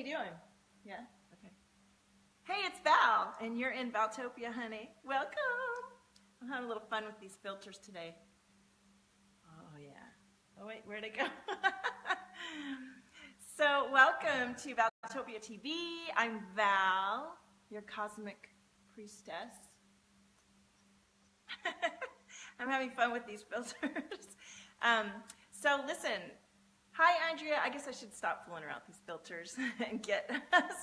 you doing? Yeah? Okay. Hey, it's Val, and you're in Valtopia, honey. Welcome. I'm having a little fun with these filters today. Oh, yeah. Oh, wait, where'd it go? So, welcome to Valtopia TV. I'm Val, your cosmic priestess. I'm having fun with these filters. So, listen. Hi, Andrea. I guess I should stop fooling around with these filters and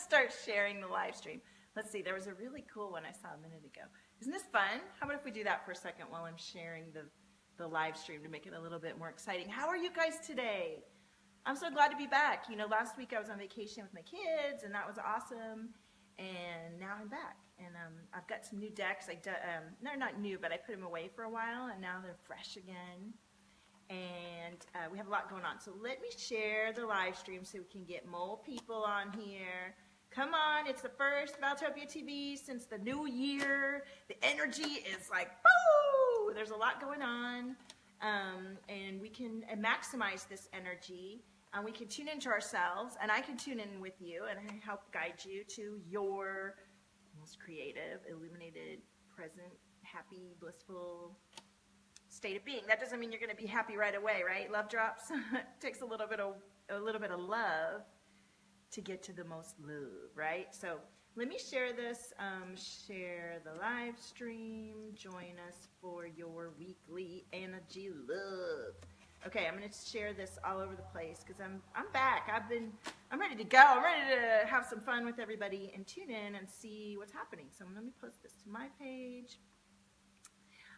start sharing the live stream. Let's see. There was a really cool one I saw a minute ago. Isn't this fun? How about if we do that for a second while I'm sharing the live stream to make it a little bit more exciting? How are you guys today? I'm so glad to be back. You know, last week I was on vacation with my kids, and that was awesome. And now I'm back. And I've got some new decks. They're not new, but I put them away for a while, and now they're fresh again. And we have a lot going on. So let me share the live stream so we can get more people on here. Come on, it's the first Valtopia TV since the new year. The energy is like, boo! There's a lot going on. And we can maximize this energy. And we can tune into ourselves. And I can tune in with you and help guide you to your most creative, illuminated, present, happy, blissful state of being. That doesn't mean you're going to be happy right away, right? Love drops. It takes a little bit of love to get to the most love, right? So let me share this. Share the live stream. Join us for your weekly energy love. Okay, I'm going to share this all over the place because I'm back. I'm ready to go. I'm ready to have some fun with everybody and tune in and see what's happening. So let me post this to my page.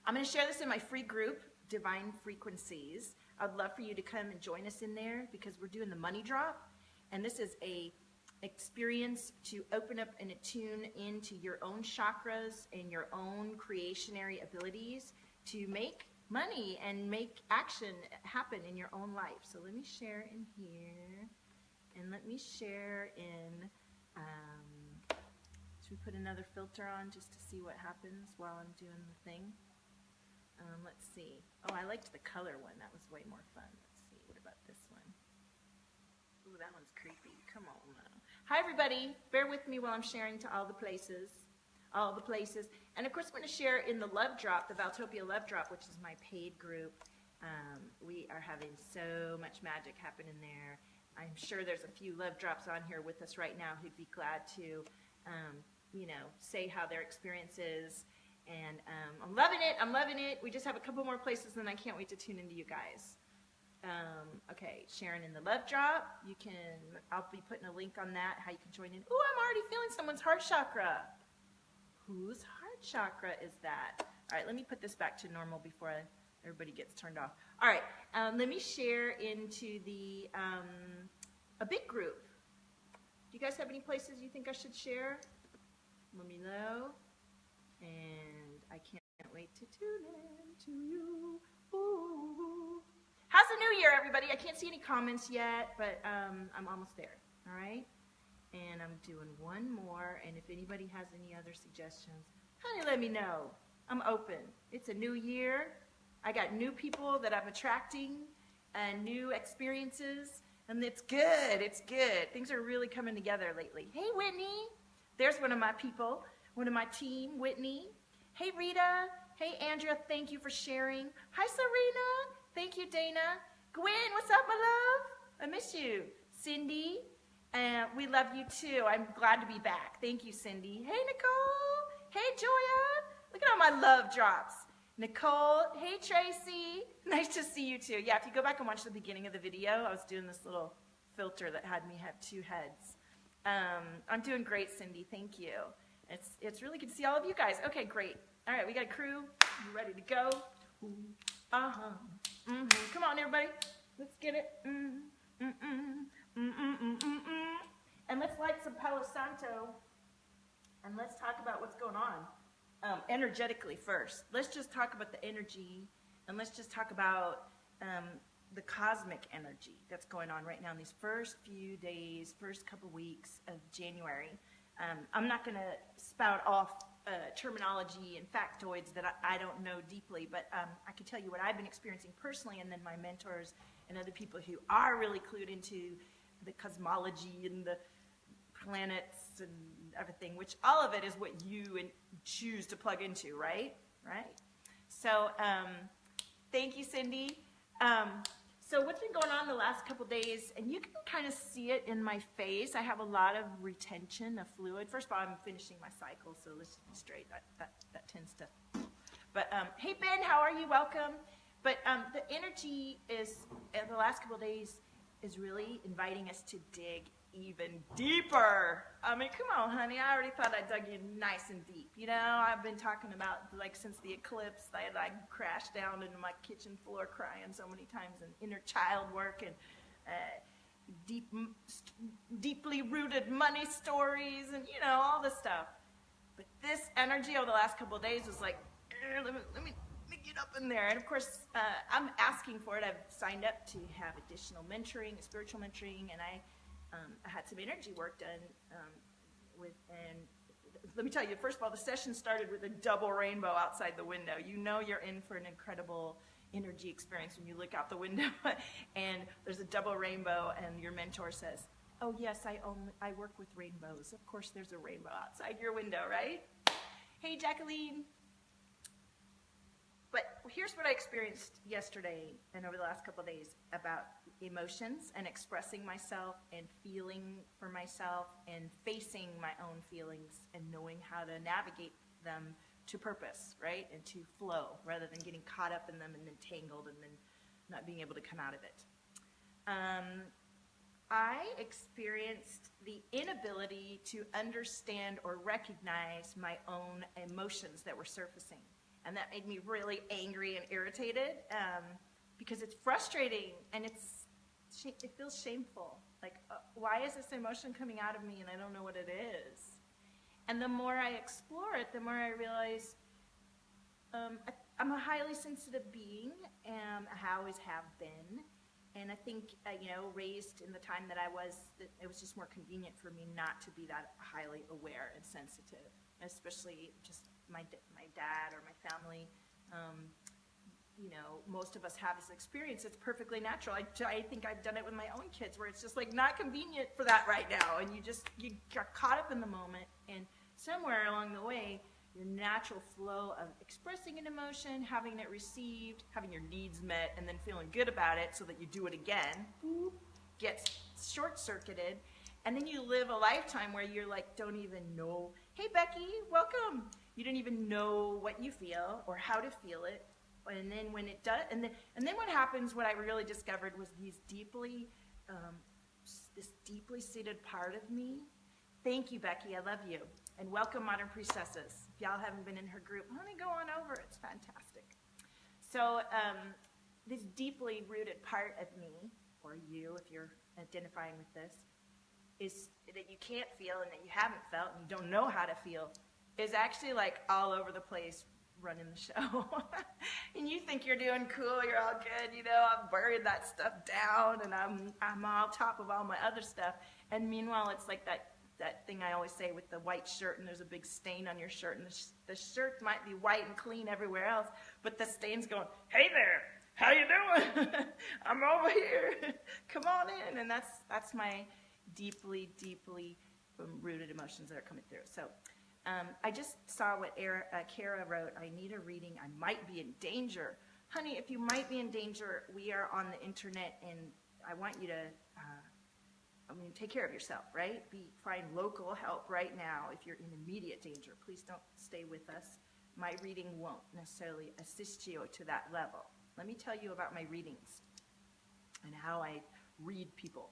I'm going to share this in my free group, Divine Frequencies. I'd love for you to come and join us in there because we're doing the money drop. And this is a experience to open up and attune into your own chakras and your own creationary abilities to make money and make action happen in your own life. So let me share in here. And let me share in, should we put another filter on just to see what happens while I'm doing the thing? Let's see. Oh, I liked the color one. That was way more fun. Let's see. What about this one? Ooh, that one's creepy. Come on now. Hi, everybody. Bear with me while I'm sharing to all the places. All the places. And, of course, I'm going to share in the Love Drop, the Valtopia Love Drop, which is my paid group. We are having so much magic happen in there. I'm sure there's a few Love Drops on here with us right now who'd be glad to, you know, say how their experience is. And I'm loving it. I'm loving it. We just have a couple more places, and I can't wait to tune into you guys. Okay, sharing in the Love Drop. I'll be putting a link on that, how you can join in. Ooh, I'm already feeling someone's heart chakra. Whose heart chakra is that? All right, let me put this back to normal before everybody gets turned off. All right, let me share into a big group. Do you guys have any places you think I should share? Let me know. And I can't wait to tune in to you. Ooh. How's the new year, everybody? I can't see any comments yet, but I'm almost there, all right? And I'm doing one more, and if anybody has any other suggestions, honey, let me know. I'm open. It's a new year. I got new people that I'm attracting and new experiences, and it's good. It's good. Things are really coming together lately. Hey, Whitney. There's one of my people. One of my team, Whitney. Hey, Rita. Hey, Andrea. Thank you for sharing. Hi, Serena. Thank you, Dana. Gwen, what's up, my love? I miss you. Cindy, we love you, too. I'm glad to be back. Thank you, Cindy. Hey, Nicole. Hey, Joya. Look at all my love drops. Nicole. Hey, Tracy. Nice to see you, too. Yeah, if you go back and watch the beginning of the video, I was doing this little filter that had me have two heads. I'm doing great, Cindy. Thank you. It's really good to see all of you guys. Okay, great. All right, we got a crew. You ready to go? Uh-huh. Mm-hmm. Come on, everybody. Let's get it. And let's light some Palo Santo. And let's talk about what's going on energetically first. Let's just talk about the energy. And let's just talk about the cosmic energy that's going on right now in these first few days, first couple weeks of January. I'm not going to spout off terminology and factoids that I don't know deeply, but I can tell you what I've been experiencing personally, and then my mentors and other people who are really clued into the cosmology and the planets and everything, which all of it is what you choose to plug into, right? Right. So thank you, Cindy. So what's been going on the last couple days, and you can kind of see it in my face. I have a lot of retention of fluid. First of all, I'm finishing my cycle, so let's just be straight. That tends to. But hey, Ben, how are you? Welcome. But the energy is, the last couple of days, is really inviting us to dig even deeper. I mean, come on, honey. I already thought I dug you nice and deep. You know, I've been talking about, like, since the eclipse, I crashed down into my kitchen floor crying so many times, and inner child work, and deeply rooted money stories, and, you know, all this stuff. But this energy over the last couple of days was like, let me get up in there. And of course, I'm asking for it. I've signed up to have additional mentoring, spiritual mentoring, and I had some energy work done and let me tell you, first of all, the session started with a double rainbow outside the window. You know you're in for an incredible energy experience when you look out the window and there's a double rainbow, and your mentor says, oh yes, I work with rainbows. Of course there's a rainbow outside your window, right? Hey, Jacqueline. But here's what I experienced yesterday and over the last couple of days about emotions and expressing myself and feeling for myself and facing my own feelings and knowing how to navigate them to purpose, right? And to flow rather than getting caught up in them and then tangled and then not being able to come out of it. I experienced the inability to understand or recognize my own emotions that were surfacing. And that made me really angry and irritated because it's frustrating and it feels shameful. Like, why is this emotion coming out of me and I don't know what it is? And the more I explore it, the more I realize I'm a highly sensitive being, and I always have been. And I think, raised in the time that I was, it was just more convenient for me not to be that highly aware and sensitive, especially just my dad or my family. Most of us have this experience. It's perfectly natural. I think I've done it with my own kids, where it's just like not convenient for that right now, and you got caught up in the moment, and somewhere along the way, your natural flow of expressing an emotion, having it received, having your needs met, and then feeling good about it so that you do it again, gets short-circuited, and then you live a lifetime where you're like, don't even know. Hey, Becky, welcome. You don't even know what you feel or how to feel it. And then when it does, and then what happens, what I really discovered was this deeply seated part of me. Thank you, Becky, I love you. And welcome, Modern Priestesses. If y'all haven't been in her group, honey, go on over, it's fantastic. So this deeply rooted part of me, or you, if you're identifying with this, is that you can't feel and that you haven't felt and you don't know how to feel, is actually like all over the place running the show. And you think you're doing cool, you're all good, I've buried that stuff down and I'm on top of all my other stuff. And meanwhile, it's like that thing I always say with the white shirt, and there's a big stain on your shirt, and the shirt might be white and clean everywhere else, but the stain's going, hey there, how you doing? I'm over here. Come on in. And that's my deeply, deeply rooted emotions that are coming through. So I just saw what Kara wrote. I need a reading. I might be in danger. Honey, if you might be in danger, we are on the internet, and I want you to take care of yourself, right? Find local help right now if you're in immediate danger. Please don't stay with us. My reading won't necessarily assist you to that level. Let me tell you about my readings and how I read people.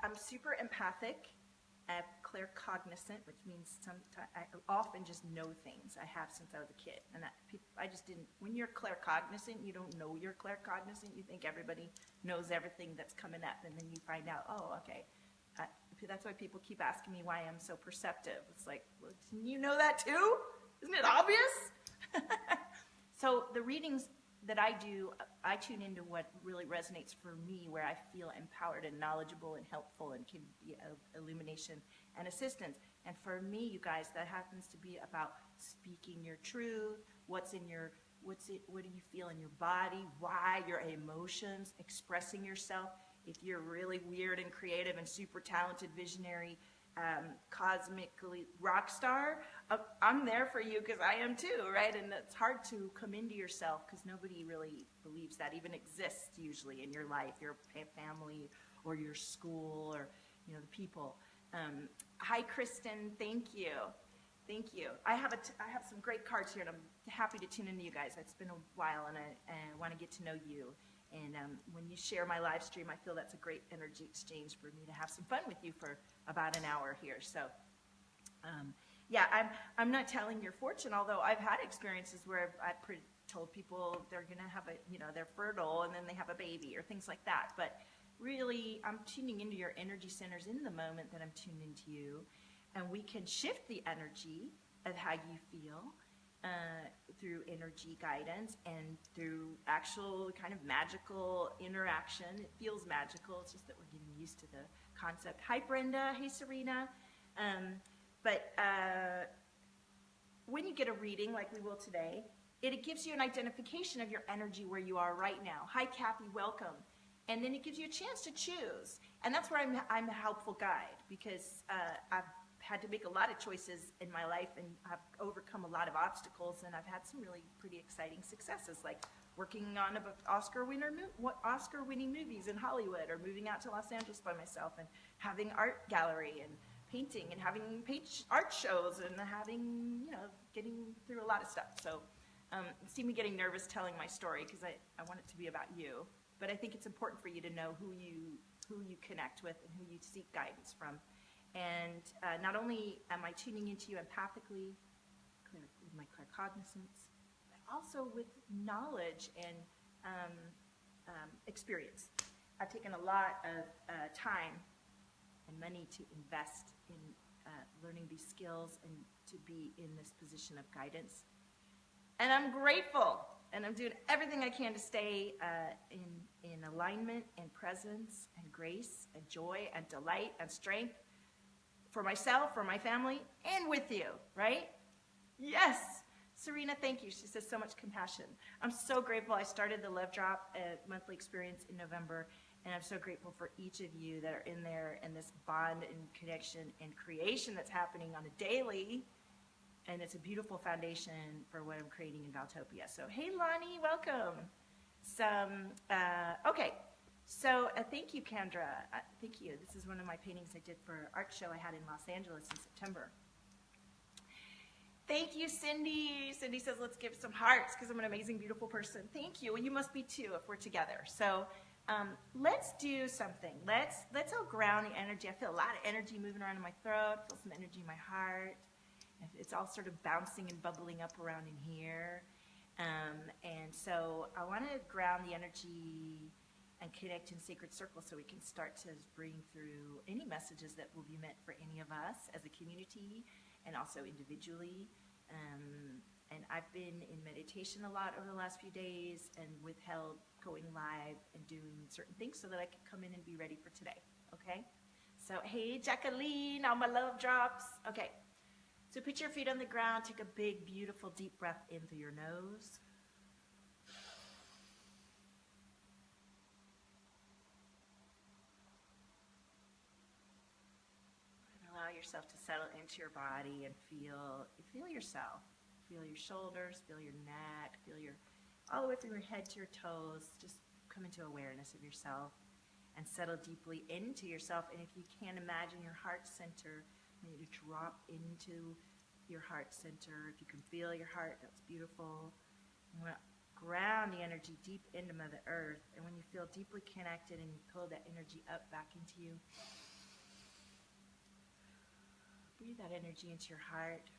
I'm super empathic. I'm claircognizant, which means sometimes I often just know things. I have since I was a kid, and I just didn't. When you're claircognizant, you don't know you're claircognizant. You think everybody knows everything that's coming up, and then you find out, oh, okay. That's why people keep asking me why I'm so perceptive. It's like, well, didn't you know that too? Isn't it obvious? So the readings that I do, I tune into what really resonates for me, where I feel empowered and knowledgeable and helpful and can be of illumination and assistance. And for me, you guys, that happens to be about speaking your truth, what do you feel in your body, why your emotions, expressing yourself. If you're really weird and creative and super talented, visionary, cosmically rock star, I'm there for you because I am too, right? And it's hard to come into yourself because nobody really believes that even exists usually in your life, your family or your school or, you know, the people. Hi, Kristen. Thank you. Thank you. I have some great cards here, and I'm happy to tune into you guys. It's been a while, and I want to get to know you. And when you share my live stream, I feel that's a great energy exchange for me to have some fun with you for about an hour here. So, yeah, I'm not telling your fortune, although I've had experiences where I've told people they're going to have they're fertile, and then they have a baby or things like that. But really, I'm tuning into your energy centers in the moment that I'm tuned into you. And we can shift the energy of how you feel through energy guidance and through actual kind of magical interaction. It feels magical. It's just that we're getting used to the concept. Hi, Brenda. Hey, Serena. But when you get a reading like we will today, it gives you an identification of your energy where you are right now. Hi, Kathy. Welcome. And then it gives you a chance to choose. And that's where I'm a helpful guide, because I've had to make a lot of choices in my life, and I've overcome a lot of obstacles, and I've had some really pretty exciting successes, like working on Oscar-winning movies in Hollywood, or moving out to Los Angeles by myself, and having art gallery and painting, and having art shows, and having, getting through a lot of stuff. So see me getting nervous telling my story because I want it to be about you, but I think it's important for you to know who you connect with and who you seek guidance from. And not only am I tuning into you empathically, with my claircognizance, but also with knowledge and experience. I've taken a lot of time and money to invest in learning these skills and to be in this position of guidance. And I'm grateful, and I'm doing everything I can to stay in alignment and presence and grace and joy and delight and strength for myself, for my family, and with you, right? Yes. Serena, thank you. She says so much compassion. I'm so grateful. I started the Love Drop monthly experience in November, and I'm so grateful for each of you that are in there and this bond and connection and creation that's happening on a daily, and it's a beautiful foundation for what I'm creating in Valtopia. So, hey, Lonnie, welcome. Okay. So thank you, Kendra. Thank you. This is one of my paintings I did for an art show I had in Los Angeles in September. Thank you, Cindy. Cindy says, let's give some hearts because I'm an amazing, beautiful person. Thank you. Well, you must be too if we're together. So let's do something. Let's all ground the energy. I feel a lot of energy moving around in my throat. I feel some energy in my heart. It's all sort of bouncing and bubbling up around in here. And so I want to ground the energy and connect in sacred circles so we can start to bring through any messages that will be meant for any of us as a community and also individually. And I've been in meditation a lot over the last few days and withheld going live and doing certain things so that I could come in and be ready for today, okay? So, hey, Jacqueline, all my love drops. Okay, so put your feet on the ground, take a big, beautiful, deep breath in through your nose. Allow yourself to settle into your body and feel yourself. Feel your shoulders, feel your neck, all the way from your head to your toes. Just come into awareness of yourself and settle deeply into yourself. And if you can, imagine your heart center, maybe to drop into your heart center. If you can feel your heart, that's beautiful. You want to ground the energy deep into Mother Earth. And when you feel deeply connected and you pull that energy up back into you, breathe that energy into your heart.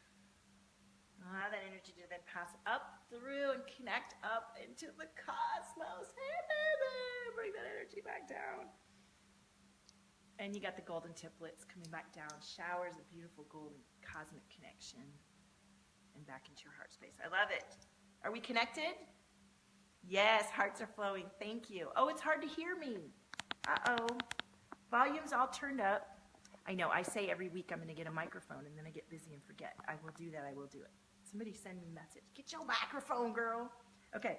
Allow that energy to then pass up through and connect up into the cosmos. Hey, baby! Bring that energy back down. And you got the golden templates coming back down. Showers of beautiful golden cosmic connection. And back into your heart space. I love it. Are we connected? Yes, hearts are flowing. Thank you. Oh, it's hard to hear me. Uh-oh. Volume's all turned up. I know, I say every week I'm going to get a microphone, and then I get busy and forget. I will do that, I will do it. Somebody send me a message. Get your microphone, girl. Okay.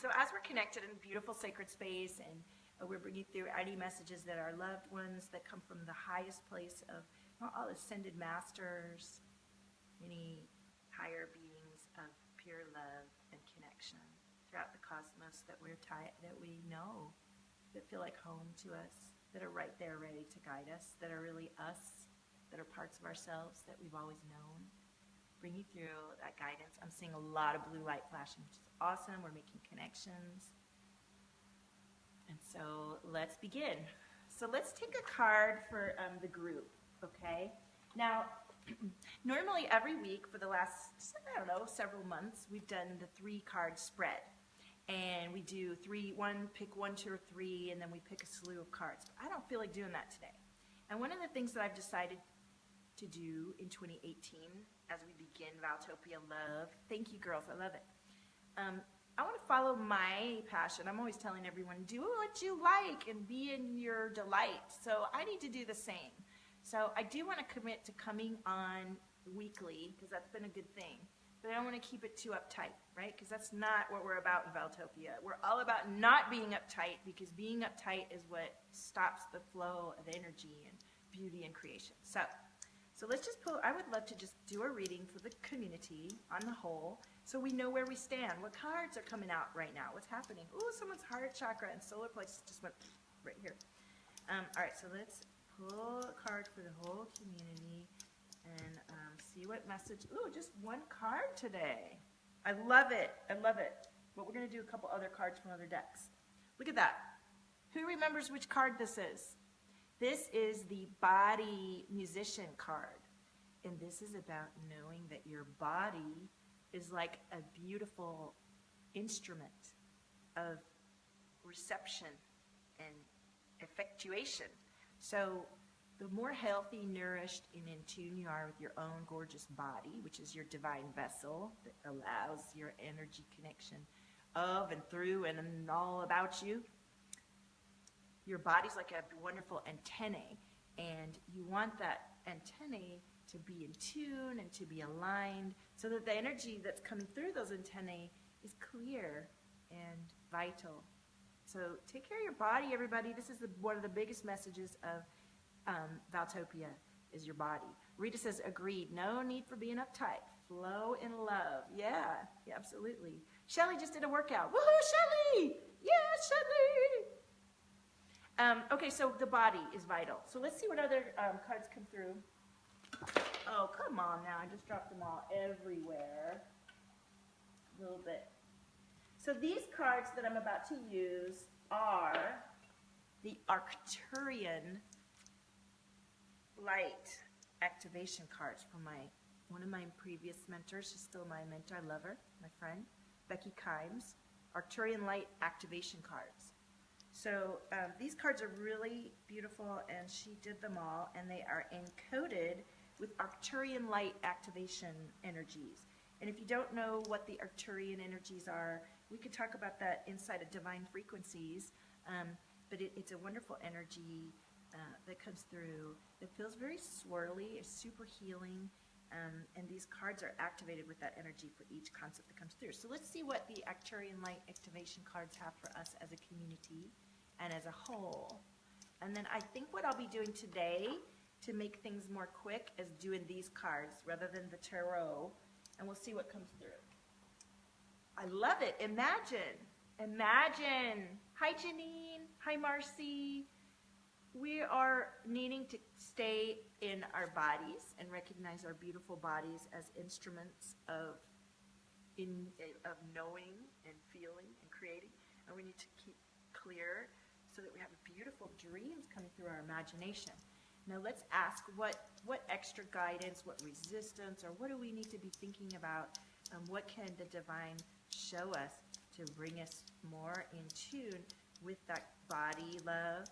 So as we're connected in beautiful sacred space, and we're bringing through any messages that are loved ones that come from the highest place of all ascended masters, any higher beings of pure love and connection throughout the cosmos that that we know, that feel like home to us, that are right there ready to guide us, that are really us, that are parts of ourselves that we've always known. Bring you through that guidance. I'm seeing a lot of blue light flashing, which is awesome. We're making connections. And so let's begin. So let's take a card for the group, okay? Now, normally every week for the last, I don't know, several months, we've done the 3-card spread. And we do pick 1, 2, or 3, and then we pick a slew of cards. But I don't feel like doing that today. And one of the things that I've decided to do in 2018 as we begin Valtopia Love, thank you girls, I love it. I want to follow my passion. I'm always telling everyone, do what you like and be in your delight. So I need to do the same. So I do want to commit to coming on weekly, because that's been a good thing. But I don't want to keep it too uptight, right? Because that's not what we're about in Valtopia. We're all about not being uptight, because being uptight is what stops the flow of energy and beauty and creation. So let's just I would love to just do a reading for the community on the whole, so we know where we stand. What cards are coming out right now? What's happening? Ooh, someone's heart chakra and solar plexus just went right here. All right, so let's pull a card for the whole community and see what message. Ooh, just one card today. I love it. I love it. But we're going to do a couple other cards from other decks. Look at that. Who remembers which card this is? This is the body musician card. And this is about knowing that your body is like a beautiful instrument of reception and effectuation. So the more healthy, nourished, and in tune you are with your own gorgeous body, which is your divine vessel that allows your energy connection of and through and all about you, your body's like a wonderful antennae, and you want that antennae to be in tune and to be aligned so that the energy that's coming through those antennae is clear and vital. So take care of your body, everybody. This is one of the biggest messages of Valtopia is your body. Rita says, agreed. No need for being uptight. Flow in love. Yeah, absolutely. Shelly just did a workout. Woohoo, Shelly! Yeah, Shelly! Okay, so the body is vital. So let's see what other cards come through. Oh, come on now. I just dropped them all everywhere. A little bit. So these cards that I'm about to use are the Arcturian light activation cards from one of my previous mentors. She's still my mentor. I love her, my friend, Becky Kimes. Arcturian light activation cards. So these cards are really beautiful, and she did them all, and they are encoded with Arcturian light activation energies. And if you don't know what the Arcturian energies are, we could talk about that inside of Divine Frequencies, but it's a wonderful energy that comes through that feels very swirly, it's super healing, and these cards are activated with that energy for each concept that comes through. So let's see what the Arcturian light activation cards have for us as a community and as a whole. And then I think what I'll be doing today to make things more quick is doing these cards rather than the tarot, and we'll see what comes through. I love it. Imagine. Hi, Janine. Hi, Marcy. We are needing to stay in our bodies and recognize our beautiful bodies as instruments of knowing and feeling and creating. And we need to keep clear so that we have beautiful dreams coming through our imagination. Now let's ask what extra guidance, what resistance, or what do we need to be thinking about? What can the divine show us to bring us more in tune with that body love?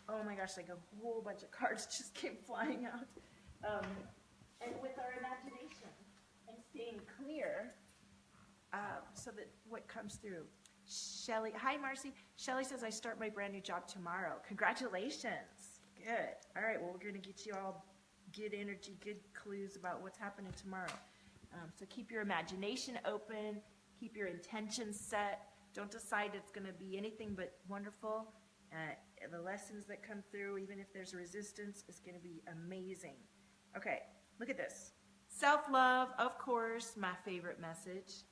Oh my gosh, like a whole bunch of cards just came flying out. And with our imagination and staying clear so that what comes through. Shelly, hi Marcy. Shelly says, I start my brand new job tomorrow. Congratulations. Good. All right, well, we're going to get you all good energy, good clues about what's happening tomorrow. So keep your imagination open, keep your intentions set Don't decide it's going to be anything but wonderful. The lessons that come through, even if there's resistance, is going to be amazing. Okay, look at this. Self-love, of course, my favorite message.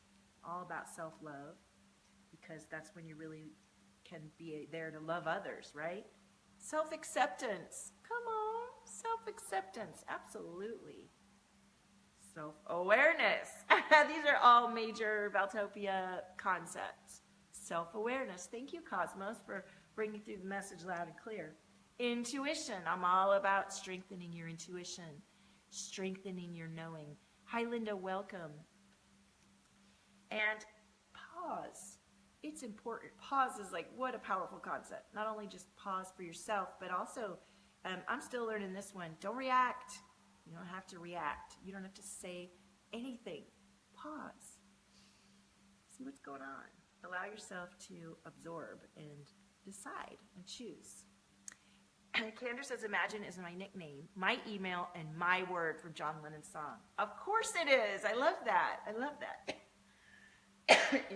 All about self-love, because that's when you really can be there to love others, right? Self-acceptance. Come on. Self-acceptance. Absolutely. Self-awareness. These are all major Valtopia concepts. Self-awareness. Thank you, Cosmos, for bringing through the message loud and clear. Intuition. I'm all about strengthening your intuition, strengthening your knowing. Hi, Linda. Welcome. And pause. It's important. Pause is like, what a powerful concept. Not only just pause for yourself, but also, I'm still learning this one. Don't react. You don't have to react. You don't have to say anything. Pause. See what's going on. Allow yourself to absorb and decide and choose. Kendra says, imagine is my nickname, my email, and my word from John Lennon's song. Of course it is. I love that. I love that.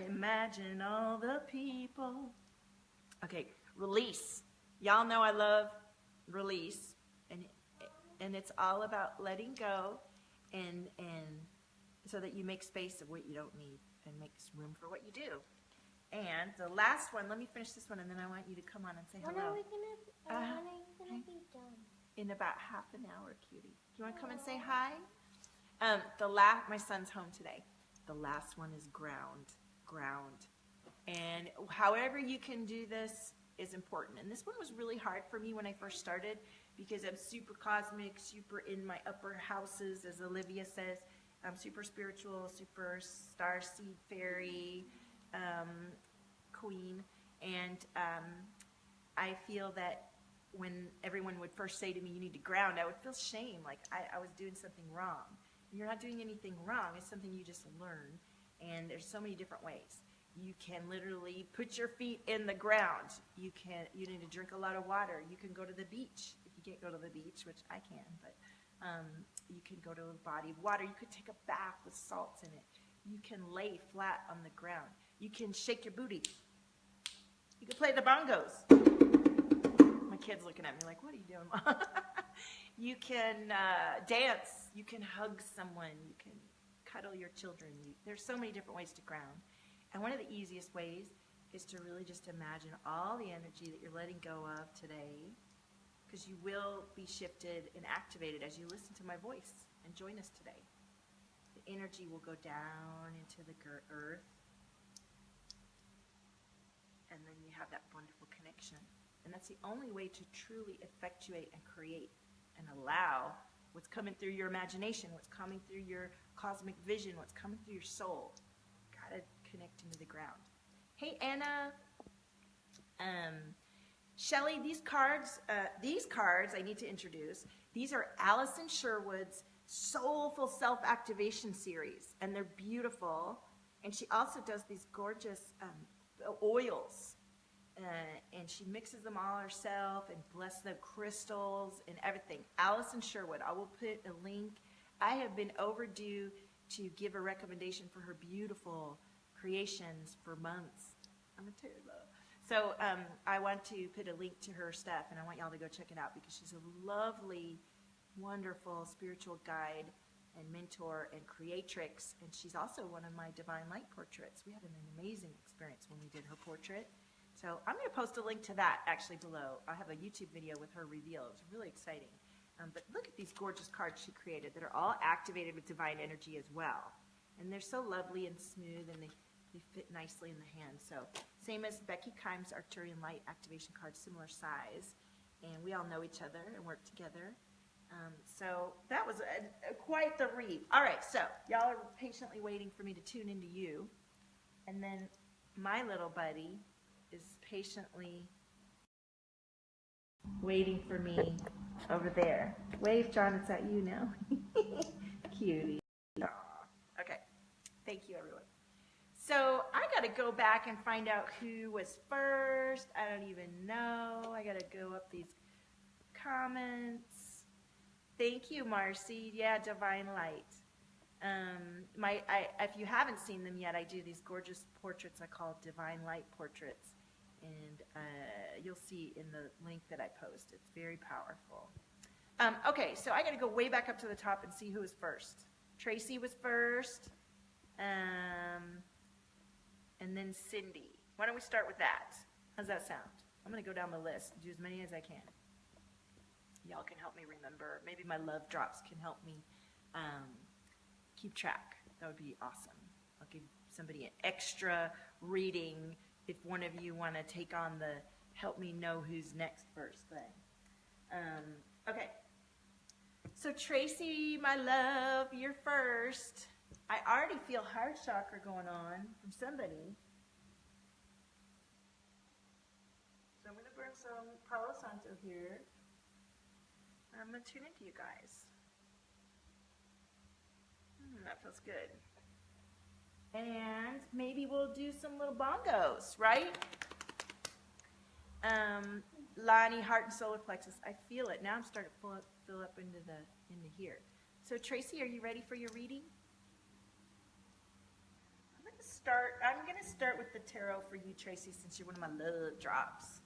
Imagine all the people. Okay, release. Y'all know I love release, and it's all about letting go, and so that you make space of what you don't need and makes room for what you do. And the last one, let me finish this one, and then I want you to come on and say hello. When are we gonna be done? In about half an hour, cutie. Do you want to come and say hi? My son's home today. The last one is ground. And however you can do this is important. And this one was really hard for me when I first started, because I'm super cosmic, super in my upper houses, as Olivia says. I'm super spiritual, super star seed fairy queen. And I feel that when everyone would first say to me, you need to ground, I would feel shame, like I was doing something wrong. You're not doing anything wrong. It's something you just learn. And there's so many different ways. You can literally put your feet in the ground. You need to drink a lot of water. You can go to the beach. If you can't go to the beach, which I can, but you can go to a body of water. You could take a bath with salts in it. You can lay flat on the ground. You can shake your booty. You can play the bongos. My kid's looking at me like, what are you doing, Mom? You can dance. You can hug someone. You can cuddle your children. There's so many different ways to ground. And one of the easiest ways is to really just imagine all the energy that you're letting go of today, because you will be shifted and activated as you listen to my voice and join us today. The energy will go down into the earth, and then you have that wonderful connection. And that's the only way to truly effectuate and create and allow what's coming through your imagination, what's coming through your cosmic vision, what's coming through your soul. Gotta connect into the ground. Hey, Anna. Shelly, these cards I need to introduce. These are Allison Sherwood's Soulful Self-Activation series, and they're beautiful. And she also does these gorgeous oils. And she mixes them all herself and blesses the crystals and everything. Allison Sherwood, I will put a link. I have been overdue to give a recommendation for her beautiful creations for months. I'm a tear love. So I want to put a link to her stuff, and I want y'all to go check it out, because she's a lovely, wonderful spiritual guide and mentor and creatrix. And she's also one of my Divine Light portraits. We had an amazing experience when we did her portrait. So I'm going to post a link to that actually below. I have a YouTube video with her reveal. It's really exciting. But look at these gorgeous cards she created that are all activated with divine energy as well. And they're so lovely and smooth, and they fit nicely in the hand. So same as Becky Kimes' Arcturian Light activation card, similar size. And we all know each other and work together. So that was quite the read. All right, so y'all are patiently waiting for me to tune into you. And then my little buddy is patiently waiting for me over there. Wave, John, it's at you now. Cutie. Aww. Okay, thank you, everyone. So I got to go back and find out who was first. I don't even know. I got to go up these comments. Thank you, Marcy. Yeah, Divine Light. If you haven't seen them yet, I do these gorgeous portraits I call Divine Light portraits. And you'll see in the link that I post. It's very powerful. Okay, so I got to go way back up to the top and see who was first. Tracy was first. And then Cindy. Why don't we start with that? How's that sound? I'm going to go down the list and do as many as I can. Y'all can help me remember. Maybe my love drops can help me keep track. That would be awesome. I'll give somebody an extra reading if one of you want to take on the help me know who's next first thing. Okay. So Tracy, my love, you're first. I already feel heart chakra going on from somebody. So I'm going to bring some Palo Santo here. I'm going to tune into you guys. That feels good. And maybe we'll do some little bongos, right? Lonnie, heart and solar plexus. I feel it. Now I'm starting to fill up into here. So Tracy, are you ready for your reading? I'm going to start with the tarot for you, Tracy, since you're one of my love drops.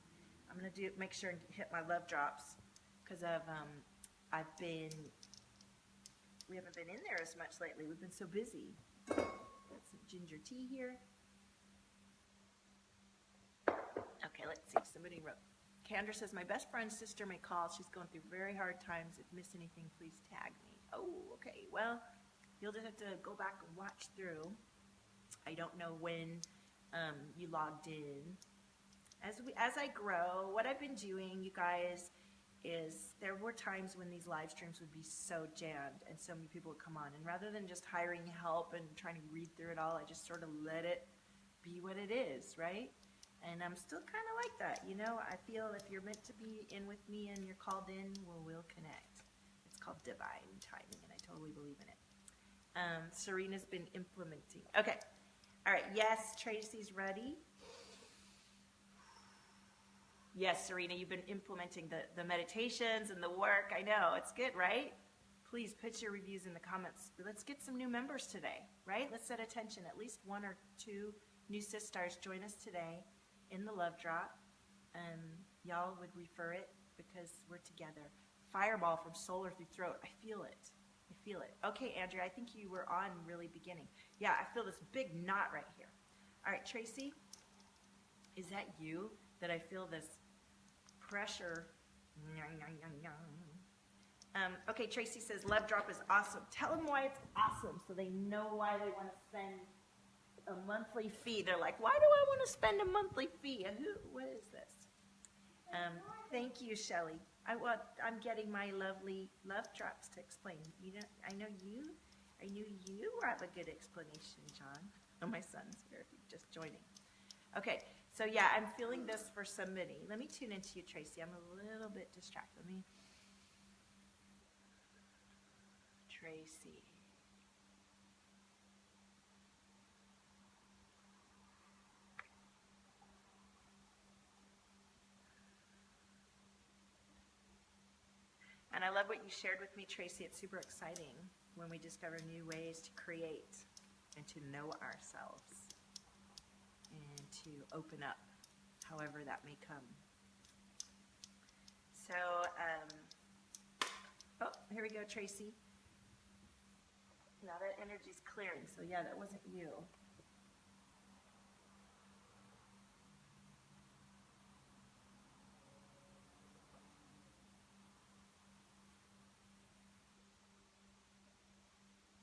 I'm going to make sure and hit my love drops because we haven't been in there as much lately. We've been so busy. Got some ginger tea here. Okay, let's see. Somebody wrote. Kendra says, my best friend's sister may call. She's going through very hard times. If you miss anything, please tag me. Oh, okay. Well, you'll just have to go back and watch through. I don't know when you logged in. As I grow, what I've been doing, you guys, is there were times when these live streams would be so jammed and so many people would come on. And rather than just hiring help and trying to read through it all, I just sort of let it be what it is, right? And I'm still kind of like that, you know? I feel if you're meant to be in with me and you're called in, we'll connect. It's called divine timing, and I totally believe in it. Serena's been implementing. Okay. All right. Yes, Tracy's ready. Yes, Serena, you've been implementing the meditations and the work. I know. It's good, right? Please put your reviews in the comments. Let's get some new members today, right? Let's set attention. At least 1 or 2 new sisters join us today in the love drop. Y'all would refer it because we're together. Fireball from solar through throat. I feel it. I feel it. Okay, Andrea, I think you were on really beginning. Yeah, I feel this big knot right here. All right, Tracy, is that you that I feel this pressure? Okay, Tracy says, love drop is awesome. Tell them why it's awesome so they know why they want to spend a monthly fee. They're like, why do I want to spend a monthly fee? And what is this? Thank you, Shelly. I'm getting my lovely love drops to explain. I know you have a good explanation, John. Oh, my son's here, just joining. Okay, so yeah, I'm feeling this for somebody. Let me tune into you, Tracy. I'm a little bit distracted. Tracy. And I love what you shared with me, Tracy. It's super exciting when we discover new ways to create and to know ourselves and to open up, however that may come. So, oh, here we go, Tracy. Now that energy's clearing, so yeah, that wasn't you.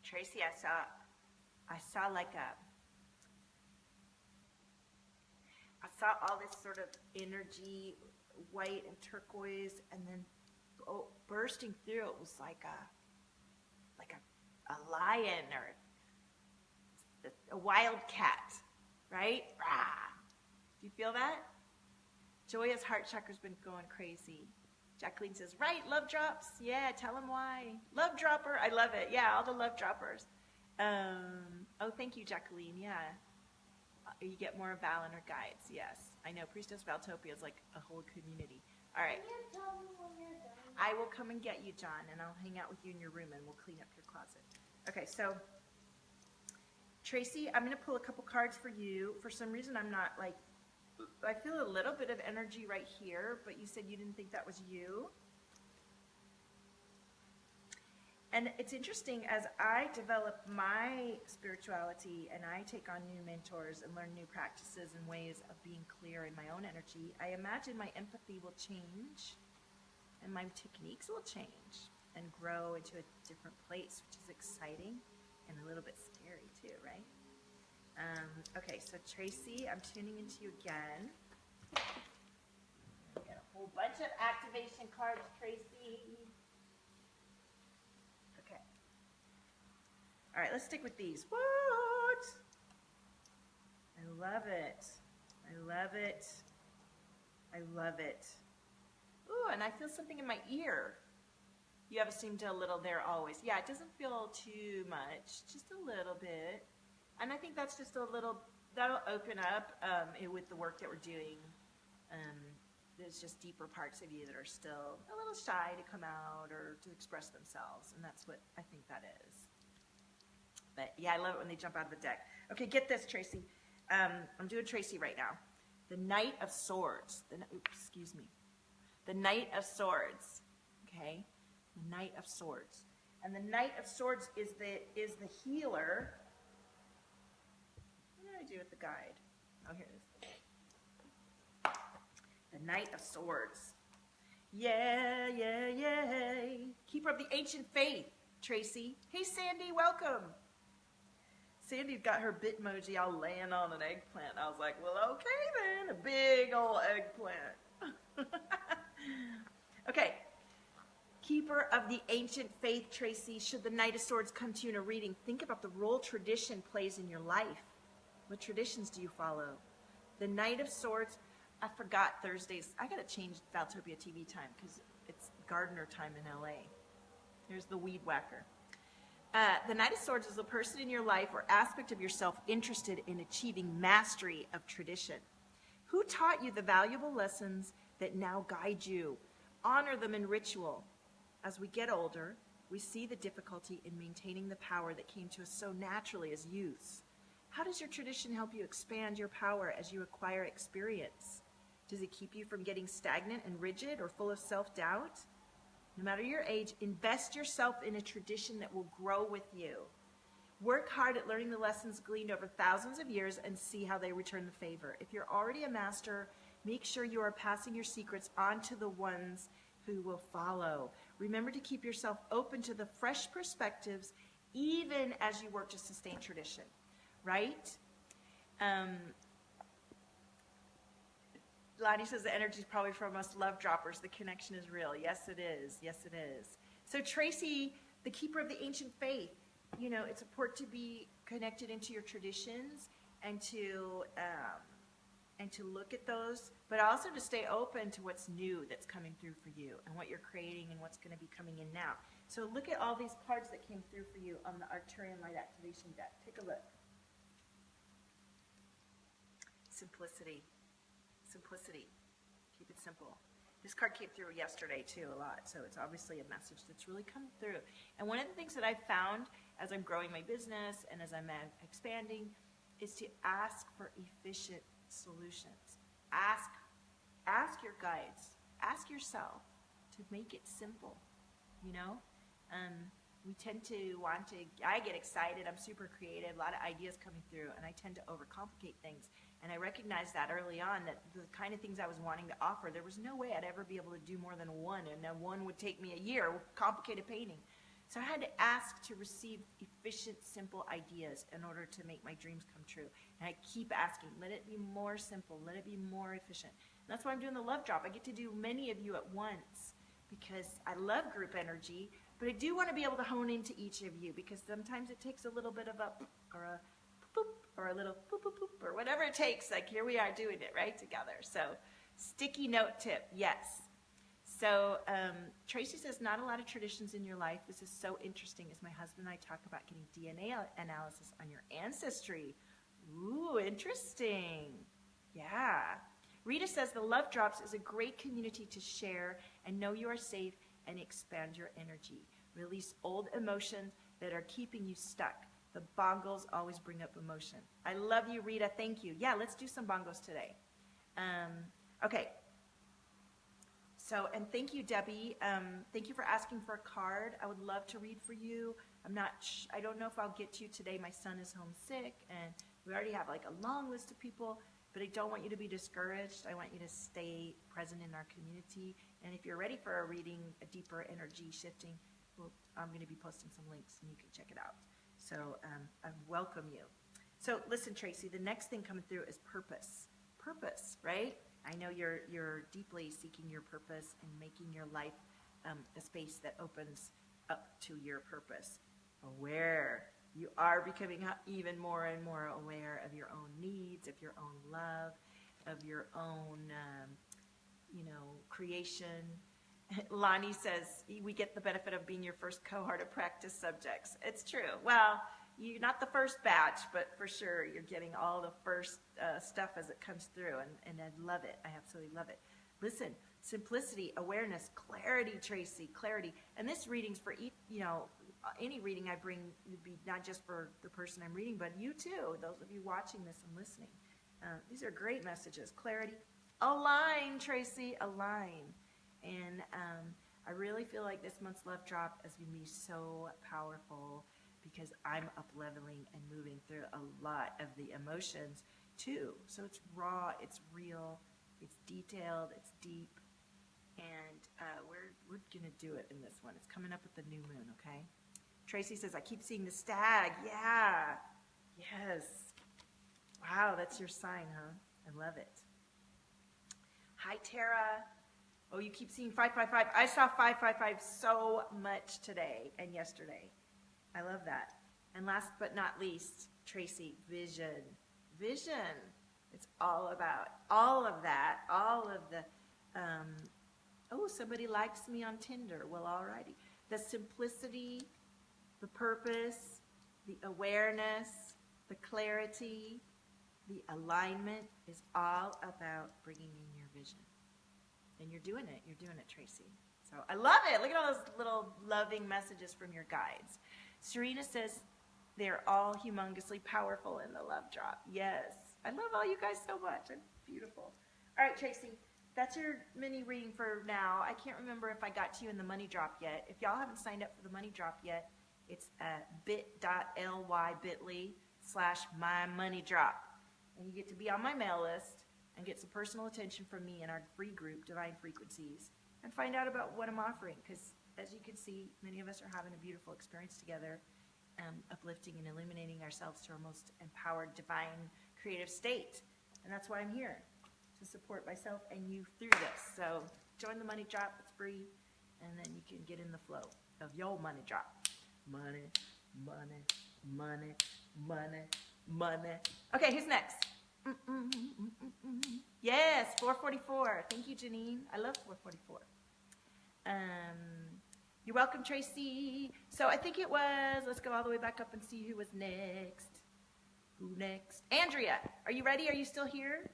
Tracy, I saw all this sort of energy, white and turquoise, and then bursting through it was like a lion or a wildcat, right? Rah. Do you feel that? Joya's heart chakra's been going crazy. Jacqueline says, right, love drops. Yeah, tell them why. Love dropper. I love it. Yeah, all the love droppers. Oh, thank you, Jacqueline. Yeah. You get more Valinor guides. Yes. I know. Priestess Valtopia is like a whole community. All right. Can you tell me when you're done? I will come and get you, John, and I'll hang out with you in your room, and we'll clean up your closet. Okay, so Tracy, I'm going to pull a couple cards for you. For some reason, I'm not like, I feel a little bit of energy right here, but you said you didn't think that was you. And it's interesting, as I develop my spirituality and I take on new mentors and learn new practices and ways of being clear in my own energy, I imagine my empathy will change and my techniques will change and grow into a different place, which is exciting and a little bit scary too, right? Okay, so Tracy, I'm tuning into you again. We got a whole bunch of activation cards, Tracy. Okay. All right, let's stick with these. What? I love it. I love it. I love it. Ooh, and I feel something in my ear. You have seemed a little there always. Yeah, it doesn't feel too much, just a little bit. And I think that's just a little, that'll open up with the work that we're doing. There's just deeper parts of you that are still a little shy to come out or to express themselves. And that's what I think that is. But yeah, I love it when they jump out of the deck. Okay, get this, Tracy. I'm doing Tracy right now. The Knight of Swords. Excuse me. The Knight of Swords. Okay? The Knight of Swords. And the Knight of Swords is the healer. What did I do with the guide? Oh, here it is. The Knight of Swords. Yeah, yeah, yay. Keeper of the ancient faith, Tracy. Hey, Sandy, welcome. Sandy's got her Bitmoji all laying on an eggplant. I was like, well, okay then, a big old eggplant. Okay. Keeper of the ancient faith, Tracy. Should the Knight of Swords come to you in a reading, think about the role tradition plays in your life. What traditions do you follow? The Knight of Swords, I forgot Thursdays. I got to change Valtopia TV time because it's gardener time in LA. Here's the weed whacker. The Knight of Swords is a person in your life or aspect of yourself interested in achieving mastery of tradition. Who taught you the valuable lessons that now guide you? Honor them in ritual. As we get older, we see the difficulty in maintaining the power that came to us so naturally as youths. How does your tradition help you expand your power as you acquire experience? Does it keep you from getting stagnant and rigid or full of self-doubt? No matter your age, invest yourself in a tradition that will grow with you. Work hard at learning the lessons gleaned over thousands of years and see how they return the favor. If you're already a master, make sure you are passing your secrets on to the ones who will follow. Remember to keep yourself open to the fresh perspectives, even as you work to sustain tradition, right? Lonnie says the energy is probably from us love droppers. The connection is real. Yes, it is. Yes, it is. So Tracy, the keeper of the ancient faith, you know, it's important to be connected into your traditions and to look at those, but also to stay open to what's new that's coming through for you and what you're creating and what's going to be coming in now. So look at all these cards that came through for you on the Arcturian Light Activation deck. Take a look. Simplicity. Simplicity. Keep it simple. This card came through yesterday too a lot, so it's obviously a message that's really come through. And one of the things that I've found as I'm growing my business and as I'm expanding is to ask for efficient solutions. Ask your guides. Ask yourself to make it simple, you know? We tend to want to, I get excited, I'm super creative, a lot of ideas coming through, and I tend to overcomplicate things. And I recognized that early on, that the kind of things I was wanting to offer, there was no way I'd ever be able to do more than one, and then one would take me a year, complicated painting. So I had to ask to receive efficient, simple ideas in order to make my dreams come true. And I keep asking, let it be more simple, let it be more efficient. And that's why I'm doing the love drop. I get to do many of you at once because I love group energy, but I do want to be able to hone into each of you because sometimes it takes a little bit of a or a boop or a little boop boop boop or whatever it takes. Like here we are doing it right together. So sticky note tip, yes. So Tracy says, not a lot of traditions in your life. This is so interesting as my husband and I talk about getting DNA analysis on your ancestry. Ooh, interesting. Yeah. Rita says the Love Drops is a great community to share and know you are safe and expand your energy. Release old emotions that are keeping you stuck. The bongos always bring up emotion. I love you, Rita. Thank you. Yeah, let's do some bongos today. Okay. So, and thank you, Debbie. Thank you for asking for a card. I would love to read for you. I don't know if I'll get to you today. My son is homesick, and we already have like a long list of people, but I don't want you to be discouraged. I want you to stay present in our community. And if you're ready for a reading, a deeper energy shifting, well, I'm going to be posting some links, and you can check it out. So I welcome you. So listen, Tracy, the next thing coming through is purpose. Purpose, right? I know you're deeply seeking your purpose and making your life a space that opens up to your purpose. Aware. You are becoming even more and more aware of your own needs, of your own love, of your own, creation. Lonnie says, we get the benefit of being your first cohort of practice subjects. It's true. Well, you're not the first batch, but for sure you're getting all the first stuff as it comes through, and I love it. I absolutely love it. Listen, simplicity, awareness, clarity, Tracy, clarity. And this reading's for any reading I bring would be not just for the person I'm reading, but you too, those of you watching this and listening. These are great messages. Clarity. Align, Tracy, align. And I really feel like this month's love drop is going to be so powerful because I'm up-leveling and moving through a lot of the emotions too. So it's raw, it's real, it's detailed, it's deep. And we're going to do it in this one. It's coming up with the new moon, okay? Tracy says, I keep seeing the stag. Yeah. Yes. Wow, that's your sign, huh? I love it. Hi, Tara. Oh, you keep seeing 555. I saw 555 so much today and yesterday. I love that. And last but not least, Tracy, vision. Vision. It's all about all of that, all of the, somebody likes me on Tinder. Well, alrighty. The simplicity, the purpose, the awareness, the clarity, the alignment is all about bringing in your vision. And you're doing it. You're doing it, Tracy. So I love it. Look at all those little loving messages from your guides. Serena says they're all humongously powerful in the love drop. Yes. I love all you guys so much. It's beautiful. All right, Tracy. That's your mini reading for now. I can't remember if I got to you in the money drop yet. If y'all haven't signed up for the money drop yet, it's at bit.ly/mymoneydrop. And you get to be on my mail list and get some personal attention from me in our free group, Divine Frequencies, and find out about what I'm offering. Because as you can see, many of us are having a beautiful experience together, uplifting and illuminating ourselves to our most empowered, divine, creative state. And that's why I'm here, to support myself and you through this. So join the money drop. It's free. And then you can get in the flow of your money drop. Money, money, money, money, money. Okay, who's next? Yes, 444. Thank you, Janine. I love 444. You're welcome, Tracy. So I think it was, let's go all the way back up and see who was next. Who next? Andrea, are you ready? Are you still here?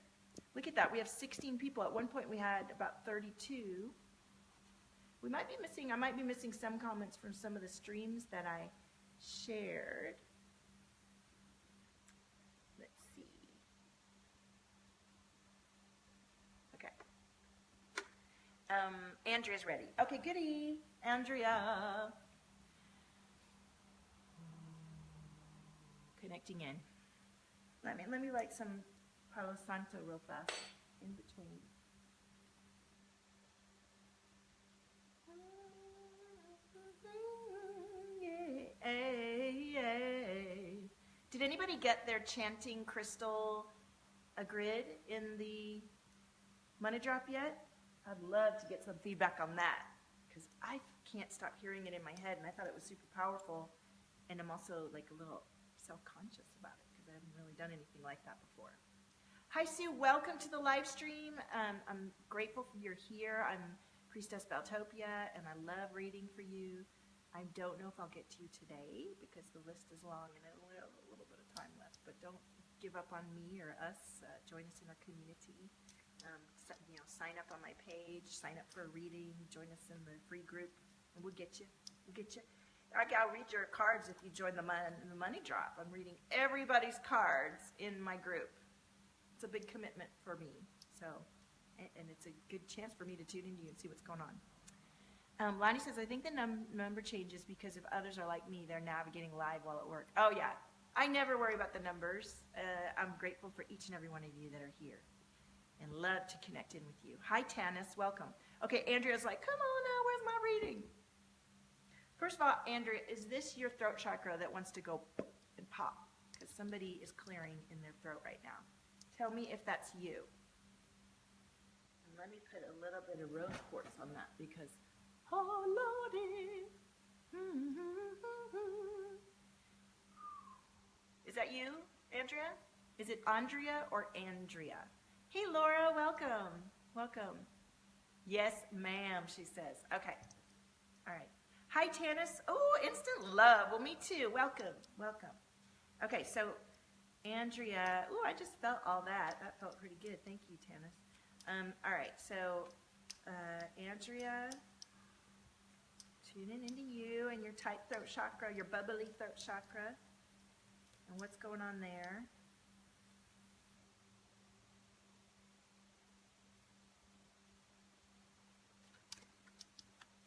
Look at that. We have 16 people. At one point we had about 32. We might be missing, I might be missing some comments from some of the streams that I shared. Let's see. Okay. Andrea's ready. Okay, goody. Andrea. Connecting in. Let me light some Palo Santo real fast in between. Yay. Did anybody get their chanting crystal grid in the money drop yet? I'd love to get some feedback on that because I can't stop hearing it in my head, and I thought it was super powerful, and I'm also like a little self-conscious about it because I haven't really done anything like that before. Hi, Sue. Welcome to the live stream. I'm grateful you're here. I'm Priestess Valtopia, and I love reading for you. I don't know if I'll get to you today because the list is long and I only have a little bit of time left, but don't give up on me or us. Join us in our community. Sign up on my page, sign up for a reading, join us in the free group, and we'll get you. We'll get you. I'll read your cards if you join the money drop. I'm reading everybody's cards in my group. It's a big commitment for me. So, and it's a good chance for me to tune into you and see what's going on. Lonnie says, I think the number changes because if others are like me, they're navigating live while at work. Oh, yeah. I never worry about the numbers. I'm grateful for each and every one of you that are here and love to connect in with you. Hi, Tanis. Welcome. Okay, Andrea's like, come on now. Where's my reading? First of all, Andrea, is this your throat chakra that wants to go and pop? Because somebody is clearing in their throat right now. Tell me if that's you. And let me put a little bit of rose quartz on that because, oh, Lordy. Is that you, Andrea? Is it Andrea or Andrea? Hey, Laura, welcome. Welcome. Yes, ma'am, she says. Okay. All right. Hi, Tanis. Oh, instant love. Well, me too. Welcome. Welcome. Okay, so Andrea. Oh, I just felt all that. That felt pretty good. Thank you, Tanis. All right, so Andrea, tuning into you and your tight throat chakra, your bubbly throat chakra, and what's going on there.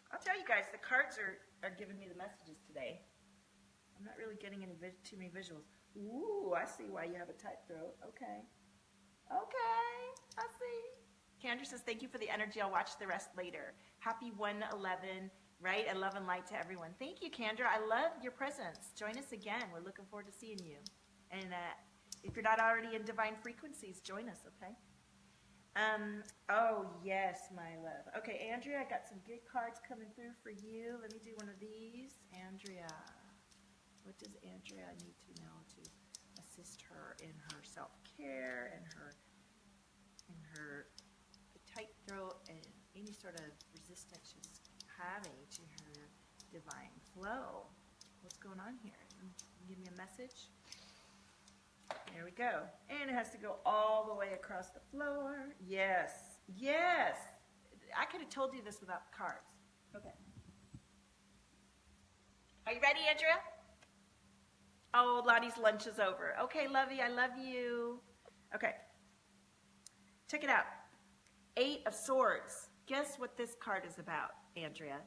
I'll tell you guys, the cards are giving me the messages today. I'm not really getting too many visuals. Ooh, I see why you have a tight throat. Okay. Okay, I see. Kendra says, thank you for the energy. I'll watch the rest later. Happy 1/11, right? And love and light to everyone. Thank you, Kendra. I love your presence. Join us again. We're looking forward to seeing you. And if you're not already in Divine Frequencies, join us, okay? Oh, yes, my love. Okay, Andrea, I got some good cards coming through for you. Let me do one of these. Andrea, what does Andrea need to know to assist her in her self-care and her tight throat and any sort of resistance she's having to her divine flow? What's going on here? Give me a message. There we go. And it has to go all the way across the floor. Yes. Yes. I could have told you this without the cards. Okay. Are you ready, Andrea? Oh, Lottie's lunch is over. Okay, Lovey, I love you. Okay. Check it out. 8 of Swords. Guess what this card is about, Andrea?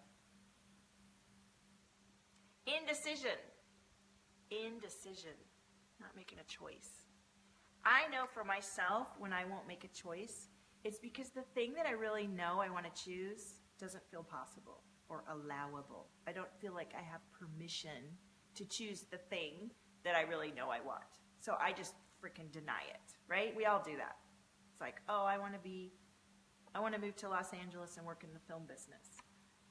Indecision. Indecision. Not making a choice. I know for myself when I won't make a choice, it's because the thing that I really know I want to choose doesn't feel possible or allowable. I don't feel like I have permission to choose the thing that I really know I want. So I just freaking deny it, right? We all do that. It's like, oh, I want to move to Los Angeles and work in the film business.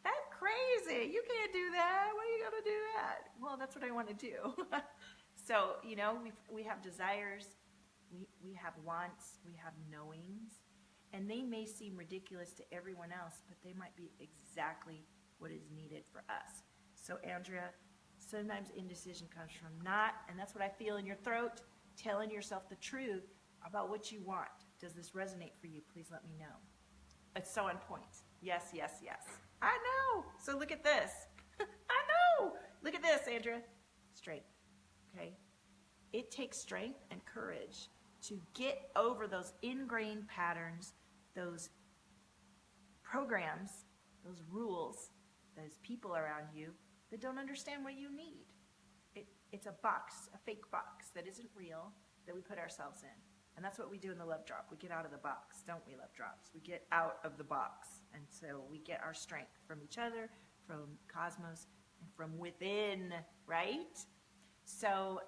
That's crazy. You can't do that. Why are you going to do that? Well, that's what I want to do. So, you know, we have desires, we have wants, we have knowings, and they may seem ridiculous to everyone else, but they might be exactly what is needed for us. So, Andrea, sometimes indecision comes from not, and that's what I feel in your throat, telling yourself the truth about what you want. Does this resonate for you? Please let me know. It's so on point. Yes, yes, yes. I know. So look at this. I know. Look at this, Andrea. Straight. Okay? It takes strength and courage to get over those ingrained patterns, those programs, those rules, those people around you that don't understand what you need. It's a box, a fake box that isn't real, that we put ourselves in. And that's what we do in the Love Drop. We get out of the box, don't we, Love Drops? We get out of the box. And so we get our strength from each other, from cosmos, and from within, right? So,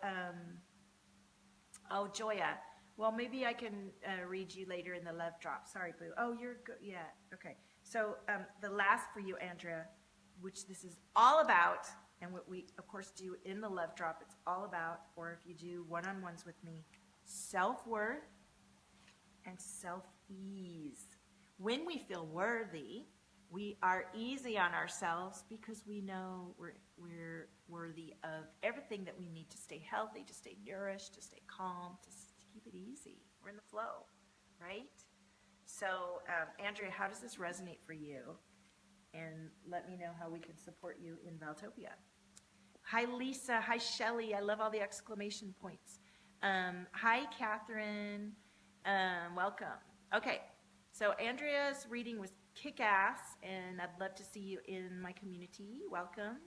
oh, Joya. Well, maybe I can read you later in the Love Drop. Sorry, Boo. Oh, you're good. Yeah, okay. So the last for you, Andrea, which this is all about, and what we, of course, do in the Love Drop, it's all about, or if you do one-on-ones with me, self-worth and self-ease. When we feel worthy, we are easy on ourselves because we know we're worthy of everything that we need to stay healthy, to stay nourished, to stay calm, to keep it easy. We're in the flow, right? So, Andrea, how does this resonate for you? And let me know how we can support you in Valtopia. Hi, Lisa. Hi, Shelly. I love all the exclamation points. Hi, Catherine. Welcome. Okay, so Andrea's reading was kick-ass, and I'd love to see you in my community. Welcome.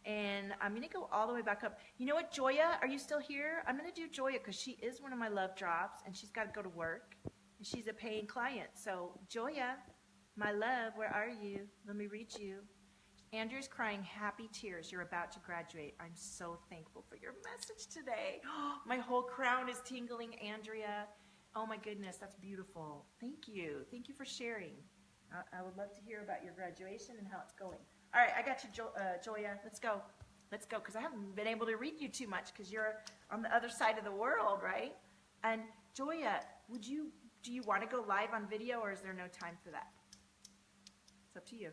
And I'm going to go all the way back up. You know what, Joya? Are you still here? I'm going to do Joya because she is one of my love drops, and she's got to go to work. And she's a paying client. So, Joya, my love, where are you? Let me read you. Andrew's crying happy tears. You're about to graduate. I'm so thankful for your message today. My whole crown is tingling, Andrea. Oh, my goodness. That's beautiful. Thank you. Thank you for sharing. I would love to hear about your graduation and how it's going. All right, I got you, Joya. Let's go. Let's go, because I haven't been able to read you too much because you're on the other side of the world, right? And Joya, do you want to go live on video, or is there no time for that? It's up to you.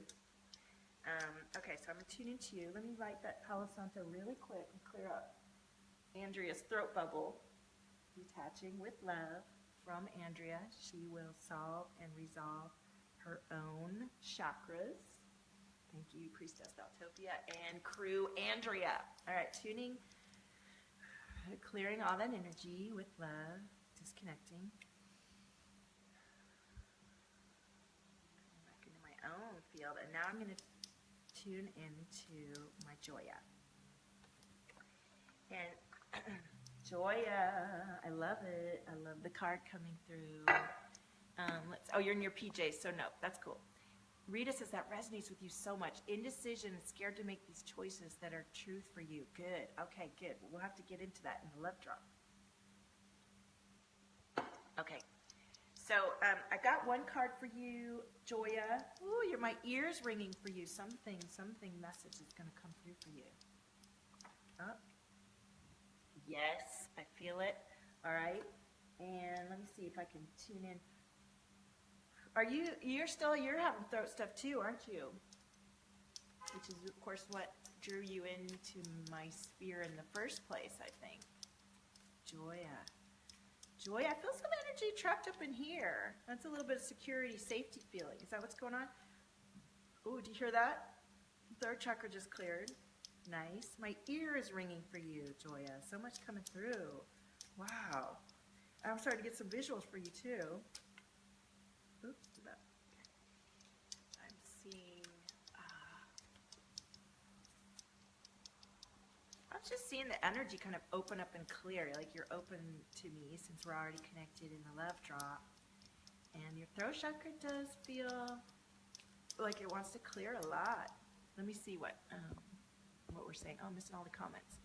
Okay, so I'm going to tune into you. Let me light that Palo Santo really quick and clear up Andrea's throat bubble. Detaching with love from Andrea. She will solve and resolve her own chakras. Thank you, Priestess Valtopia and crew Andrea. All right, tuning, clearing all that energy with love, disconnecting. Back into my own field, and now I'm going to tune into my Joya. And Joya, I love it. I love the card coming through. Oh, you're in your PJs, so no, that's cool. Rita says that resonates with you so much. Indecision and scared to make these choices that are truth for you. Good. Okay, good. We'll have to get into that in the love drop. Okay. So I got one card for you, Joya. Ooh, my ears ringing for you. Something message is going to come through for you. Oh. Yes, I feel it. All right. And let me see if I can tune in. You're having throat stuff too, aren't you? Which is, of course, what drew you into my sphere in the first place, I think. Joya. Joya, I feel some energy trapped up in here. That's a little bit of security, safety feeling. Is that what's going on? Oh, do you hear that? Third chakra just cleared. Nice. My ear is ringing for you, Joya. So much coming through. Wow. I'm starting to get some visuals for you, too. Oops, do that. I'm seeing, I'm just seeing the energy kind of open up and clear, like you're open to me since we're already connected in the love drop. And your throat chakra does feel like it wants to clear a lot. Let me see what we're saying. Oh, I'm missing all the comments.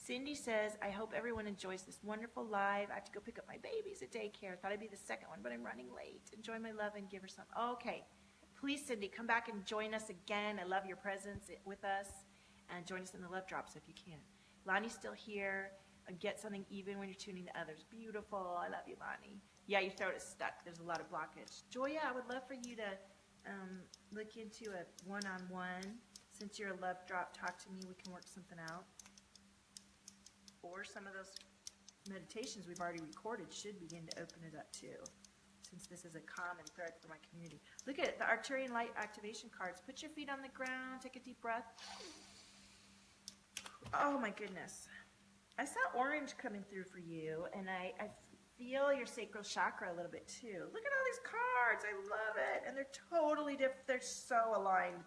Cindy says, I hope everyone enjoys this wonderful live. I have to go pick up my babies at daycare. Thought I'd be the second one, but I'm running late. Enjoy my love and give her some. Okay. Please, Cindy, come back and join us again. I love your presence with us. And join us in the love drops if you can. Lonnie's still here. Get something even when you're tuning to others. Beautiful. I love you, Lonnie. Yeah, your throat is stuck. There's a lot of blockage. Joya, I would love for you to look into a one-on-one. Since you're a love drop, talk to me. We can work something out. Or some of those meditations we've already recorded should begin to open it up too, since this is a common thread for my community. Look at it, the Arcturian light activation cards. Put your feet on the ground, take a deep breath. Oh my goodness. I saw orange coming through for you, and I feel your sacral chakra a little bit too. Look at all these cards, I love it. And they're totally different, they're so aligned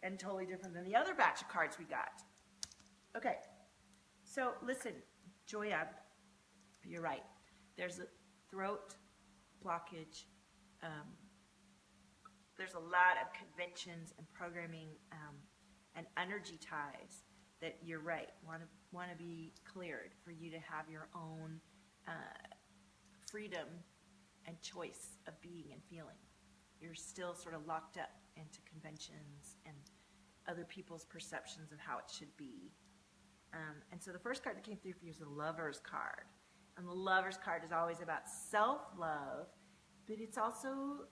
and totally different than the other batch of cards we got. Okay. So listen, Joya, you're right. There's a throat blockage. There's a lot of conventions and programming and energy ties that you're right want to be cleared for you to have your own freedom and choice of being and feeling. You're still sort of locked up into conventions and other people's perceptions of how it should be. And so the first card that came through for you is the Lover's card. And the Lover's card is always about self-love, but it's also,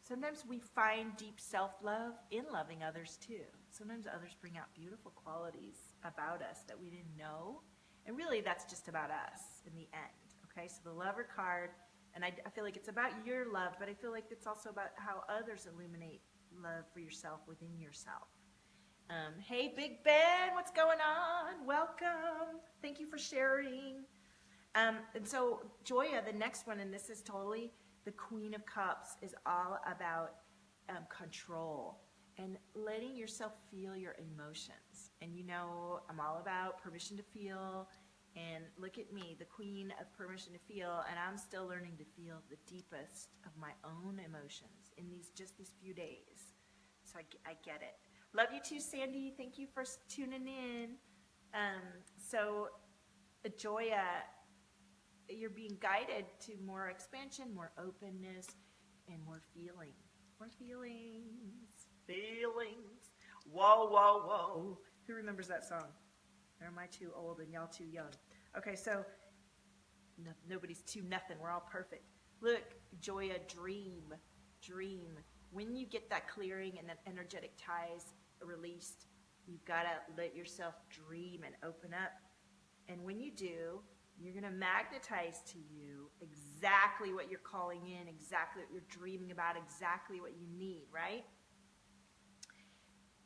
sometimes we find deep self-love in loving others too. Sometimes others bring out beautiful qualities about us that we didn't know. And really that's just about us in the end, okay? So the Lover card, and I feel like it's about your love, but I feel like it's also about how others illuminate love for yourself within yourself. Hey, Big Ben, what's going on? Welcome. Thank you for sharing. And so Joya, the next one, and this is totally the Queen of Cups, is all about control and letting yourself feel your emotions. And you know, I'm all about permission to feel. And look at me, the queen of permission to feel, and I'm still learning to feel the deepest of my own emotions in these few days. So I get it. Love you too, Sandy. Thank you for tuning in. So, Joya, you're being guided to more expansion, more openness, and more feeling. More feelings. Feelings. Whoa, whoa, whoa. Who remembers that song? Or am I too old and y'all too young? Okay, so nobody's too nothing. We're all perfect. Look, Joya, dream. When you get that clearing and that energetic ties released, you've got to let yourself dream and open up. And when you do, you're going to magnetize to you exactly what you're calling in, exactly what you're dreaming about, exactly what you need, right?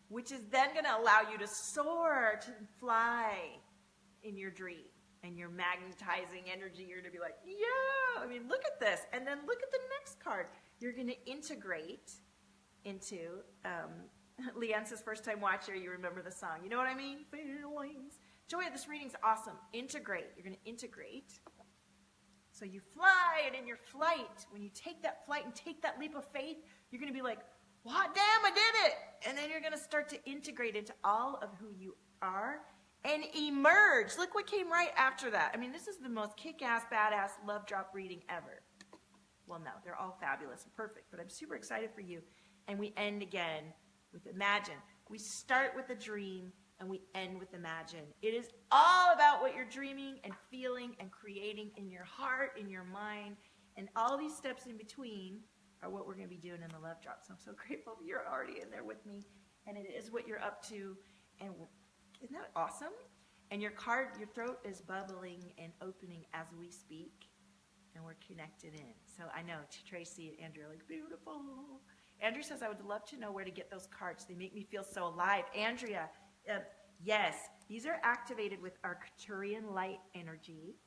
Which is then going to allow you to soar, to fly in your dream. And your magnetizing energy, you're going to be like, yeah, I mean, look at this. And then look at the next card. You're going to integrate into, Leanne says, first time watcher, you remember the song. You know what I mean? Feelings. Joya, this reading's awesome. Integrate. You're going to integrate. So you fly, and in your flight, when you take that flight and take that leap of faith, you're going to be like, "What? Damn, I did it!" And then you're going to start to integrate into all of who you are and emerge. Look what came right after that. I mean, this is the most kick-ass, badass love drop reading ever. Well, no, they're all fabulous and perfect, but I'm super excited for you. And we end again with imagine. We start with a dream, and we end with imagine. It is all about what you're dreaming and feeling and creating in your heart, in your mind, and all these steps in between are what we're going to be doing in the love drop. So I'm so grateful that you're already in there with me, and it is what you're up to. And isn't that awesome? And your throat is bubbling and opening as we speak, and we're connected in. So I know Tracy and Andrea are like, beautiful. Andrea says, I would love to know where to get those cards. They make me feel so alive. Andrea, yes, these are activated with Arcturian light energy,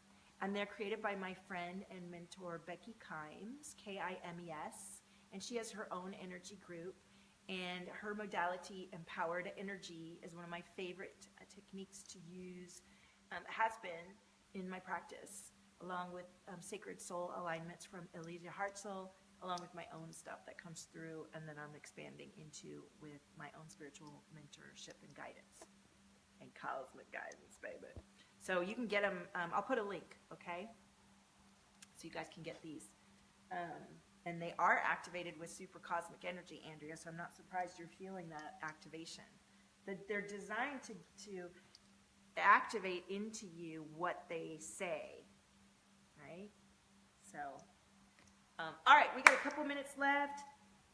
and they're created by my friend and mentor, Becky Kimes, Kimes, and she has her own energy group, and her modality, empowered energy, is one of my favorite techniques to use, has been in my practice, along with sacred soul alignments from Elysia Hartzell, along with my own stuff that comes through, and then I'm expanding into with my own spiritual mentorship and guidance, and cosmic guidance, baby. So you can get them, I'll put a link, okay? So you guys can get these. And they are activated with super cosmic energy, Andrea, so I'm not surprised you're feeling that activation. They're designed to activate into you what they say, right? So, all right, we got a couple minutes left.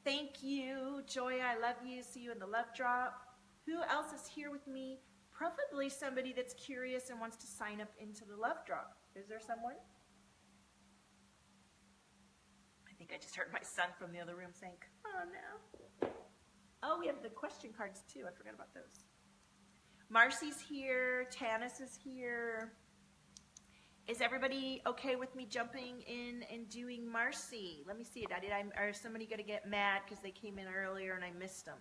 Thank you, Joya, I love you. See you in the love drop. Who else is here with me? Preferably somebody that's curious and wants to sign up into the love drop. Is there someone? I think I just heard my son from the other room saying, come on now. Oh, we have the question cards too. I forgot about those. Marcy's here. Tanis is here. Is everybody okay with me jumping in and doing Marcy? Let me see. Or is somebody going to get mad because they came in earlier and I missed them?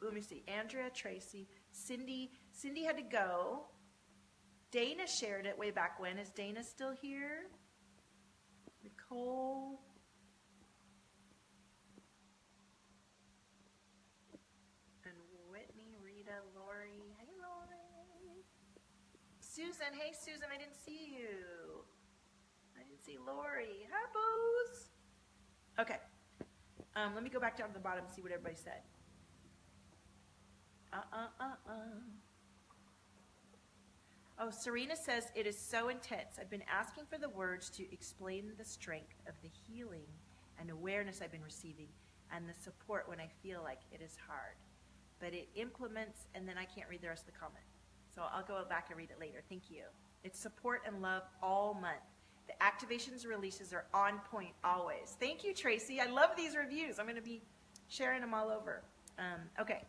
Let me see. Andrea, Tracy, Cindy. Cindy had to go. Dana shared it way back when. Is Dana still here? Nicole. And Whitney, Rita, Lori. Hey, Lori. Susan. Hey, Susan. I didn't see you. I didn't see Lori. Hi, Booze. Okay. Let me go back down to the bottom and see what everybody said. Oh, Serena says, it is so intense. I've been asking for the words to explain the strength of the healing and awareness I've been receiving and the support when I feel like it is hard. But it implements, and then I can't read the rest of the comment. So I'll go back and read it later. Thank you. It's support and love all month. The activations and releases are on point always. Thank you, Tracy. I love these reviews. I'm going to be sharing them all over. Okay.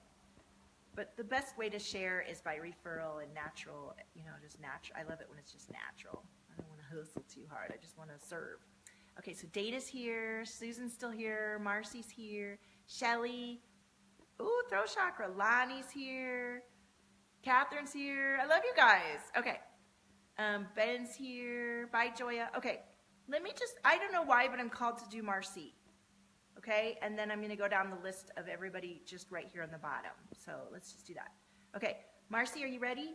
But the best way to share is by referral and natural, you know, just natural. I love it when it's just natural. I don't want to hustle too hard. I just want to serve. Okay, so Data's here. Susan's still here. Marcy's here. Shelly. Ooh, throat chakra. Lonnie's here. Catherine's here. I love you guys. Okay. Ben's here. Bye, Joya. Okay, let me just, I don't know why, but I'm called to do Marcy. Okay, and then I'm going to go down the list of everybody just right here on the bottom. So let's just do that. Okay, Marcy, are you ready?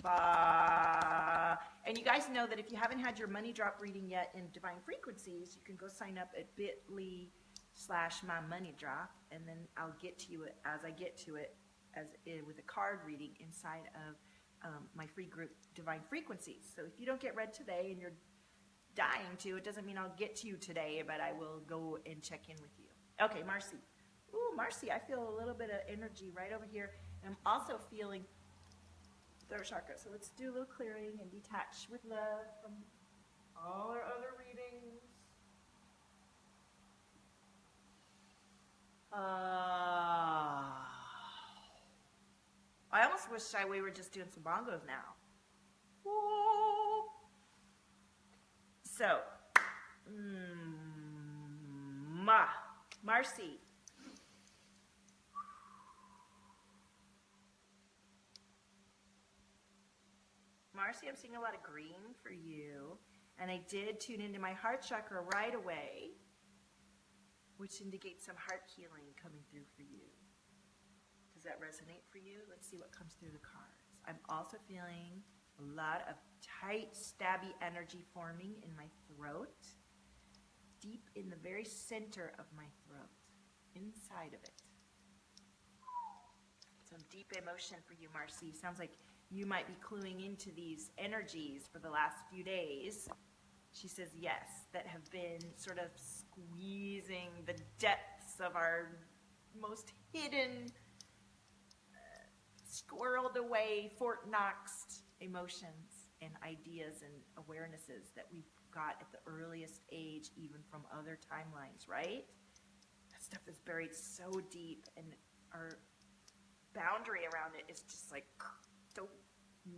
Bah. And you guys know that if you haven't had your money drop reading yet in Divine Frequencies, you can go sign up at bit.ly/mymoneydrop, and then I'll get to you as I get to it with a card reading inside of my free group Divine Frequencies. So if you don't get read today and you're dying to, it doesn't mean I'll get to you today, but I will go and check in with you. Okay, Marcy. Ooh, Marcy, I feel a little bit of energy right over here. And I'm also feeling throat chakra. So let's do a little clearing and detach with love from all our other readings. I almost wish we were just doing some bongos now. Whoa. So, Marcy. Marcy, I'm seeing a lot of green for you. And I did tune into my heart chakra right away, which indicates some heart healing coming through for you. Does that resonate for you? Let's see what comes through the cards. I'm also feeling a lot of tight, stabby energy forming in my throat, deep in the very center of my throat, inside of it. Some deep emotion for you, Marcy. Sounds like you might be cluing into these energies for the last few days. She says yes, that have been sort of squeezing the depths of our most hidden, squirreled away, Fort Knoxed emotions and ideas and awarenesses that we've got at the earliest age, even from other timelines, right? That stuff is buried so deep, and our boundary around it is just like, don't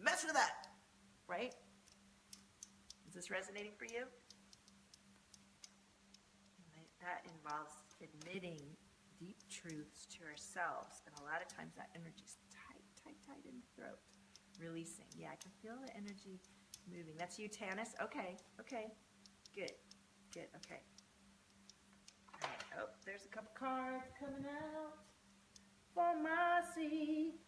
mess with that, right? Is this resonating for you? And that involves admitting deep truths to ourselves, and a lot of times that energy's tight in the throat. Releasing. Yeah, I can feel the energy moving. That's you, Tanis? Okay. Good. Okay. All right. Oh, there's a couple cards coming out for Marcy.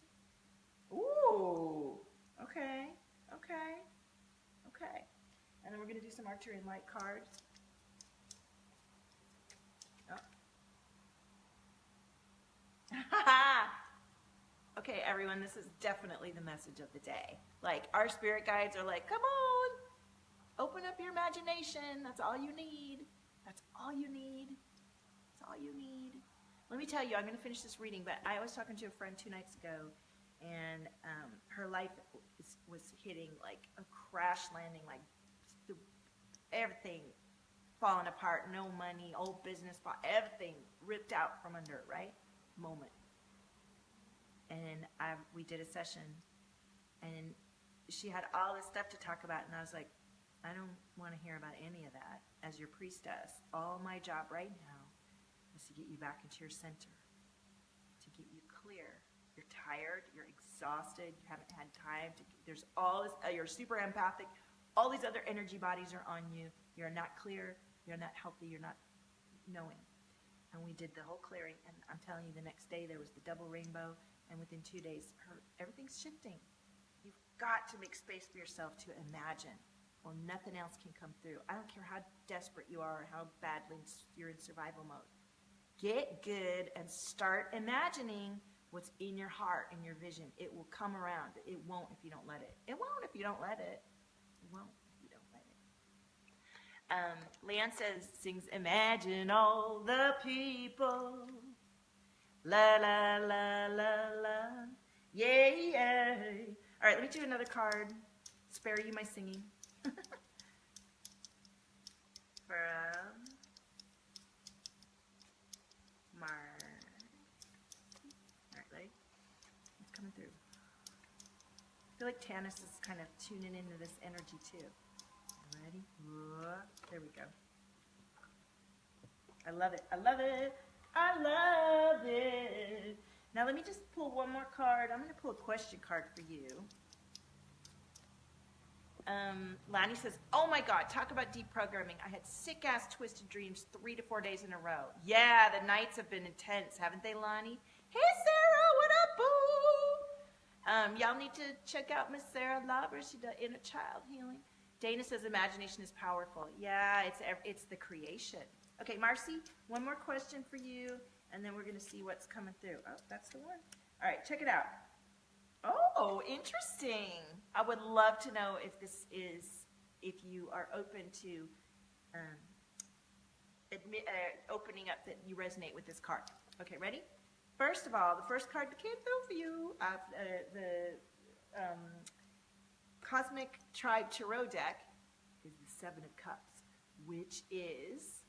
Ooh. Okay. And then we're going to do some Arcturian light cards. Oh. Okay, everyone, this is definitely the message of the day. Like, our spirit guides are like, come on, open up your imagination. That's all you need. Let me tell you, I'm going to finish this reading, but I was talking to a friend 2 nights ago, and her life was hitting like a crash landing, like everything falling apart, no money, old business, everything ripped out from under it, right? Moment. And we did a session, and she had all this stuff to talk about, and I was like, I don't want to hear about any of that. As your priestess, all my job right now is to get you back into your center, to get you clear. You're tired, you're exhausted, you haven't had time to, there's all this, you're super empathic, all these other energy bodies are on you, you're not clear, you're not healthy, you're not knowing. And we did the whole clearing, and I'm telling you, the next day there was the double rainbow, and within 2 days, everything's shifting. You've got to make space for yourself to imagine, or nothing else can come through. I don't care how desperate you are or how badly you're in survival mode. Get good and start imagining what's in your heart and your vision. It will come around. It won't if you don't let it. It won't if you don't let it. It won't if you don't let it. Leanne sings, imagine all the people. La, la, la, la, la. Yay. All right, let me do another card. Spare you my singing. From Marcy. feel like Tanis is kind of tuning into this energy too. Ready? There we go. I love it. I love it. I love it. Now let me just pull one more card. I'm going to pull a question card for you. Lani says, oh my God, talk about deprogramming. I had sick-ass twisted dreams 3 to 4 days in a row. Yeah, the nights have been intense, haven't they, Lani? Hey, Sarah, what up, boo? Y'all need to check out Miss Sarah Lauber. She does inner child healing. Dana says imagination is powerful. Yeah, it's the creation. Okay, Marcy, one more question for you, and then we're going to see what's coming through. Oh, that's the one. All right, check it out. Oh, interesting. I would love to know if you are open to opening up that you resonate with this card. Okay, ready? First of all, the first card that came through for you, the Cosmic Tribe Tarot deck, is the Seven of Cups, which is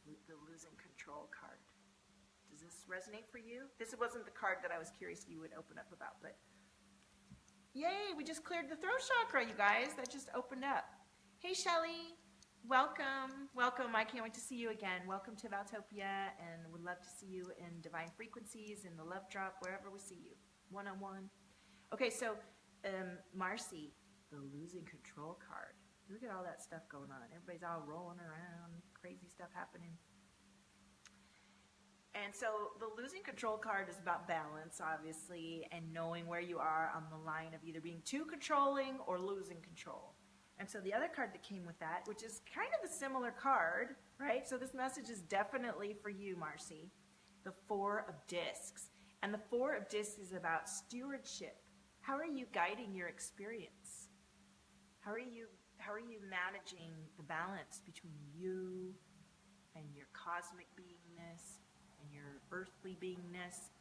the losing control card. Does this resonate for you? This wasn't the card that I was curious you would open up about, but yay, we just cleared the throat chakra, you guys. That just opened up. Hey, Shelly. Welcome. Welcome. I can't wait to see you again. Welcome to Valtopia, and would love to see you in Divine Frequencies, in the Love Drop, wherever we see you, one-on-one. Okay, so Marcy, the losing control card. Look at all that stuff going on. Everybody's all rolling around, crazy stuff happening. And so the losing control card is about balance, obviously, and knowing where you are on the line of either being too controlling or losing control. And so the other card that came with that, which is kind of a similar card, right? So this message is definitely for you, Marcy. The Four of Discs. And the Four of Discs is about stewardship. How are you guiding your experience? How are you managing the balance between you and your cosmic beingness and your earthly beingness?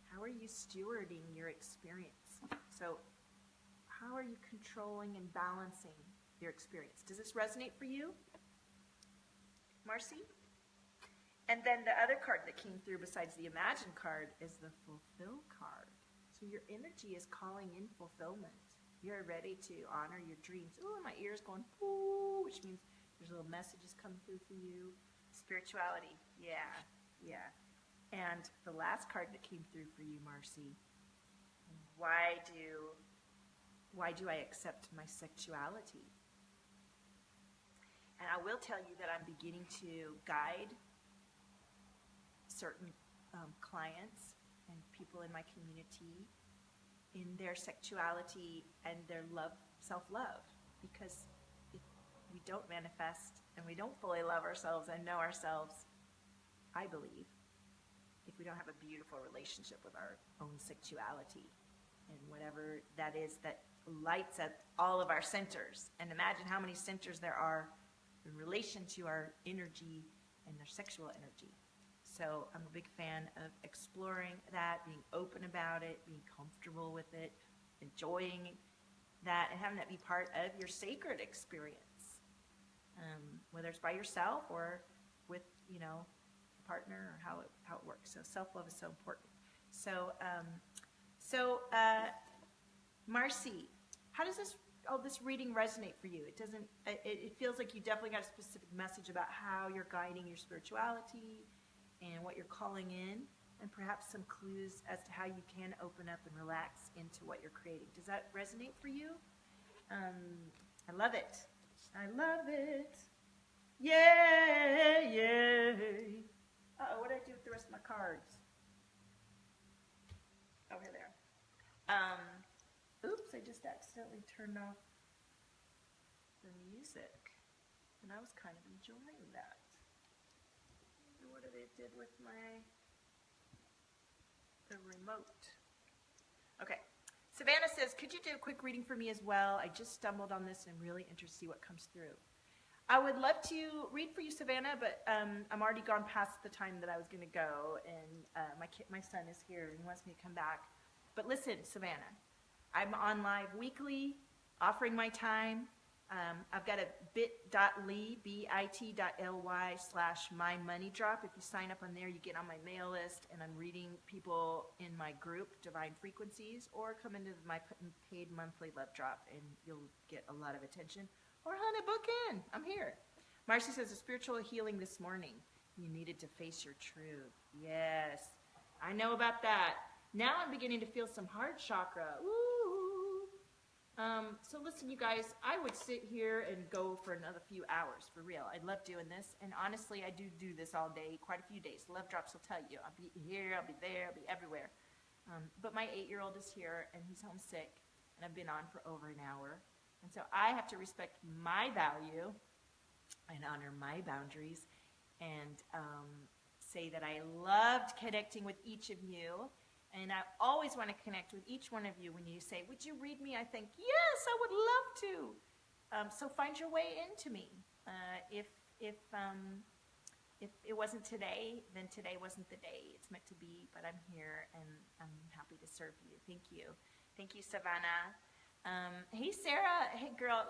How are you stewarding your experience? So how are you controlling and balancing your experience? Does this resonate for you, Marcy? And then the other card that came through besides the Imagine card is the Fulfill card. So your energy is calling in fulfillment. You're ready to honor your dreams. Oh, my ear's going, ooh, which means there's little messages coming through for you. Spirituality, yeah. And the last card that came through for you, Marcy, why do I accept my sexuality? And I will tell you that I'm beginning to guide certain clients and people in my community in their sexuality and their self-love, because if we don't manifest and we don't fully love ourselves and know ourselves, I believe, if we don't have a beautiful relationship with our own sexuality and whatever that is that lights at all of our centers, and imagine how many centers there are in relation to our energy and their sexual energy. So I'm a big fan of exploring that, being open about it, being comfortable with it, enjoying that, and having that be part of your sacred experience, whether it's by yourself or with, a partner, or how it works. So self-love is so important. So, Marcy, how does this reading resonate for you? It feels like you definitely got a specific message about how you're guiding your spirituality and what you're calling in, and perhaps some clues as to how you can open up and relax into what you're creating. Does that resonate for you? I love it. I love it. Yay! Uh-oh, what did I do with the rest of my cards? Oh, here they are. Oops, I just accidentally turned off the music, and I was kind of enjoying that. I wonder what it did with the remote. Okay. Savannah says, could you do a quick reading for me as well? I just stumbled on this and I'm really interested to see what comes through. I would love to read for you, Savannah, but I'm already gone past the time that I was going to go, and my son is here and he wants me to come back. But listen, Savannah, I'm on live weekly, offering my time. I've got a bit.ly, bit.ly/mymoneydrop. If you sign up on there, you get on my mail list, and I'm reading people in my group, Divine Frequencies, or come into my paid monthly love drop, and you'll get a lot of attention. Or, honey, book in. I'm here. Marcy says, a spiritual healing this morning. You needed to face your truth. Yes, I know about that. Now I'm beginning to feel some heart chakra. Woo! So listen, you guys, I would sit here and go for another few hours, for real. I love doing this, and honestly, I do this all day, quite a few days. Love Drops will tell you. I'll be here, I'll be there, I'll be everywhere. But my 8-year-old is here, and he's homesick, and I've been on for over an hour. And so I have to respect my value and honor my boundaries, and say that I loved connecting with each of you. And I always want to connect with each one of you. When you say, would you read me? I think, yes, I would love to. So find your way into me. If it wasn't today, then today wasn't the day. It's meant to be, but I'm here, and I'm happy to serve you. Thank you. Thank you, Savannah. Hey, Sarah. Hey, girl,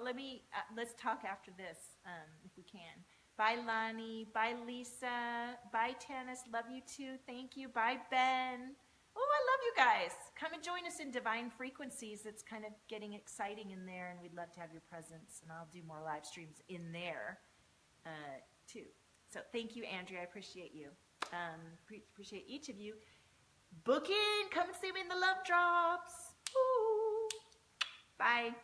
let's talk after this, if we can. Bye, Lonnie. Bye, Lisa. Bye, Tanis. Love you, too. Thank you. Bye, Ben. Oh, I love you guys. Come and join us in Divine Frequencies. It's kind of getting exciting in there, and we'd love to have your presence, and I'll do more live streams in there, too. So thank you, Andrea. I appreciate you. Appreciate each of you. Book in. Come and see me in the Love Drops. Ooh. Bye.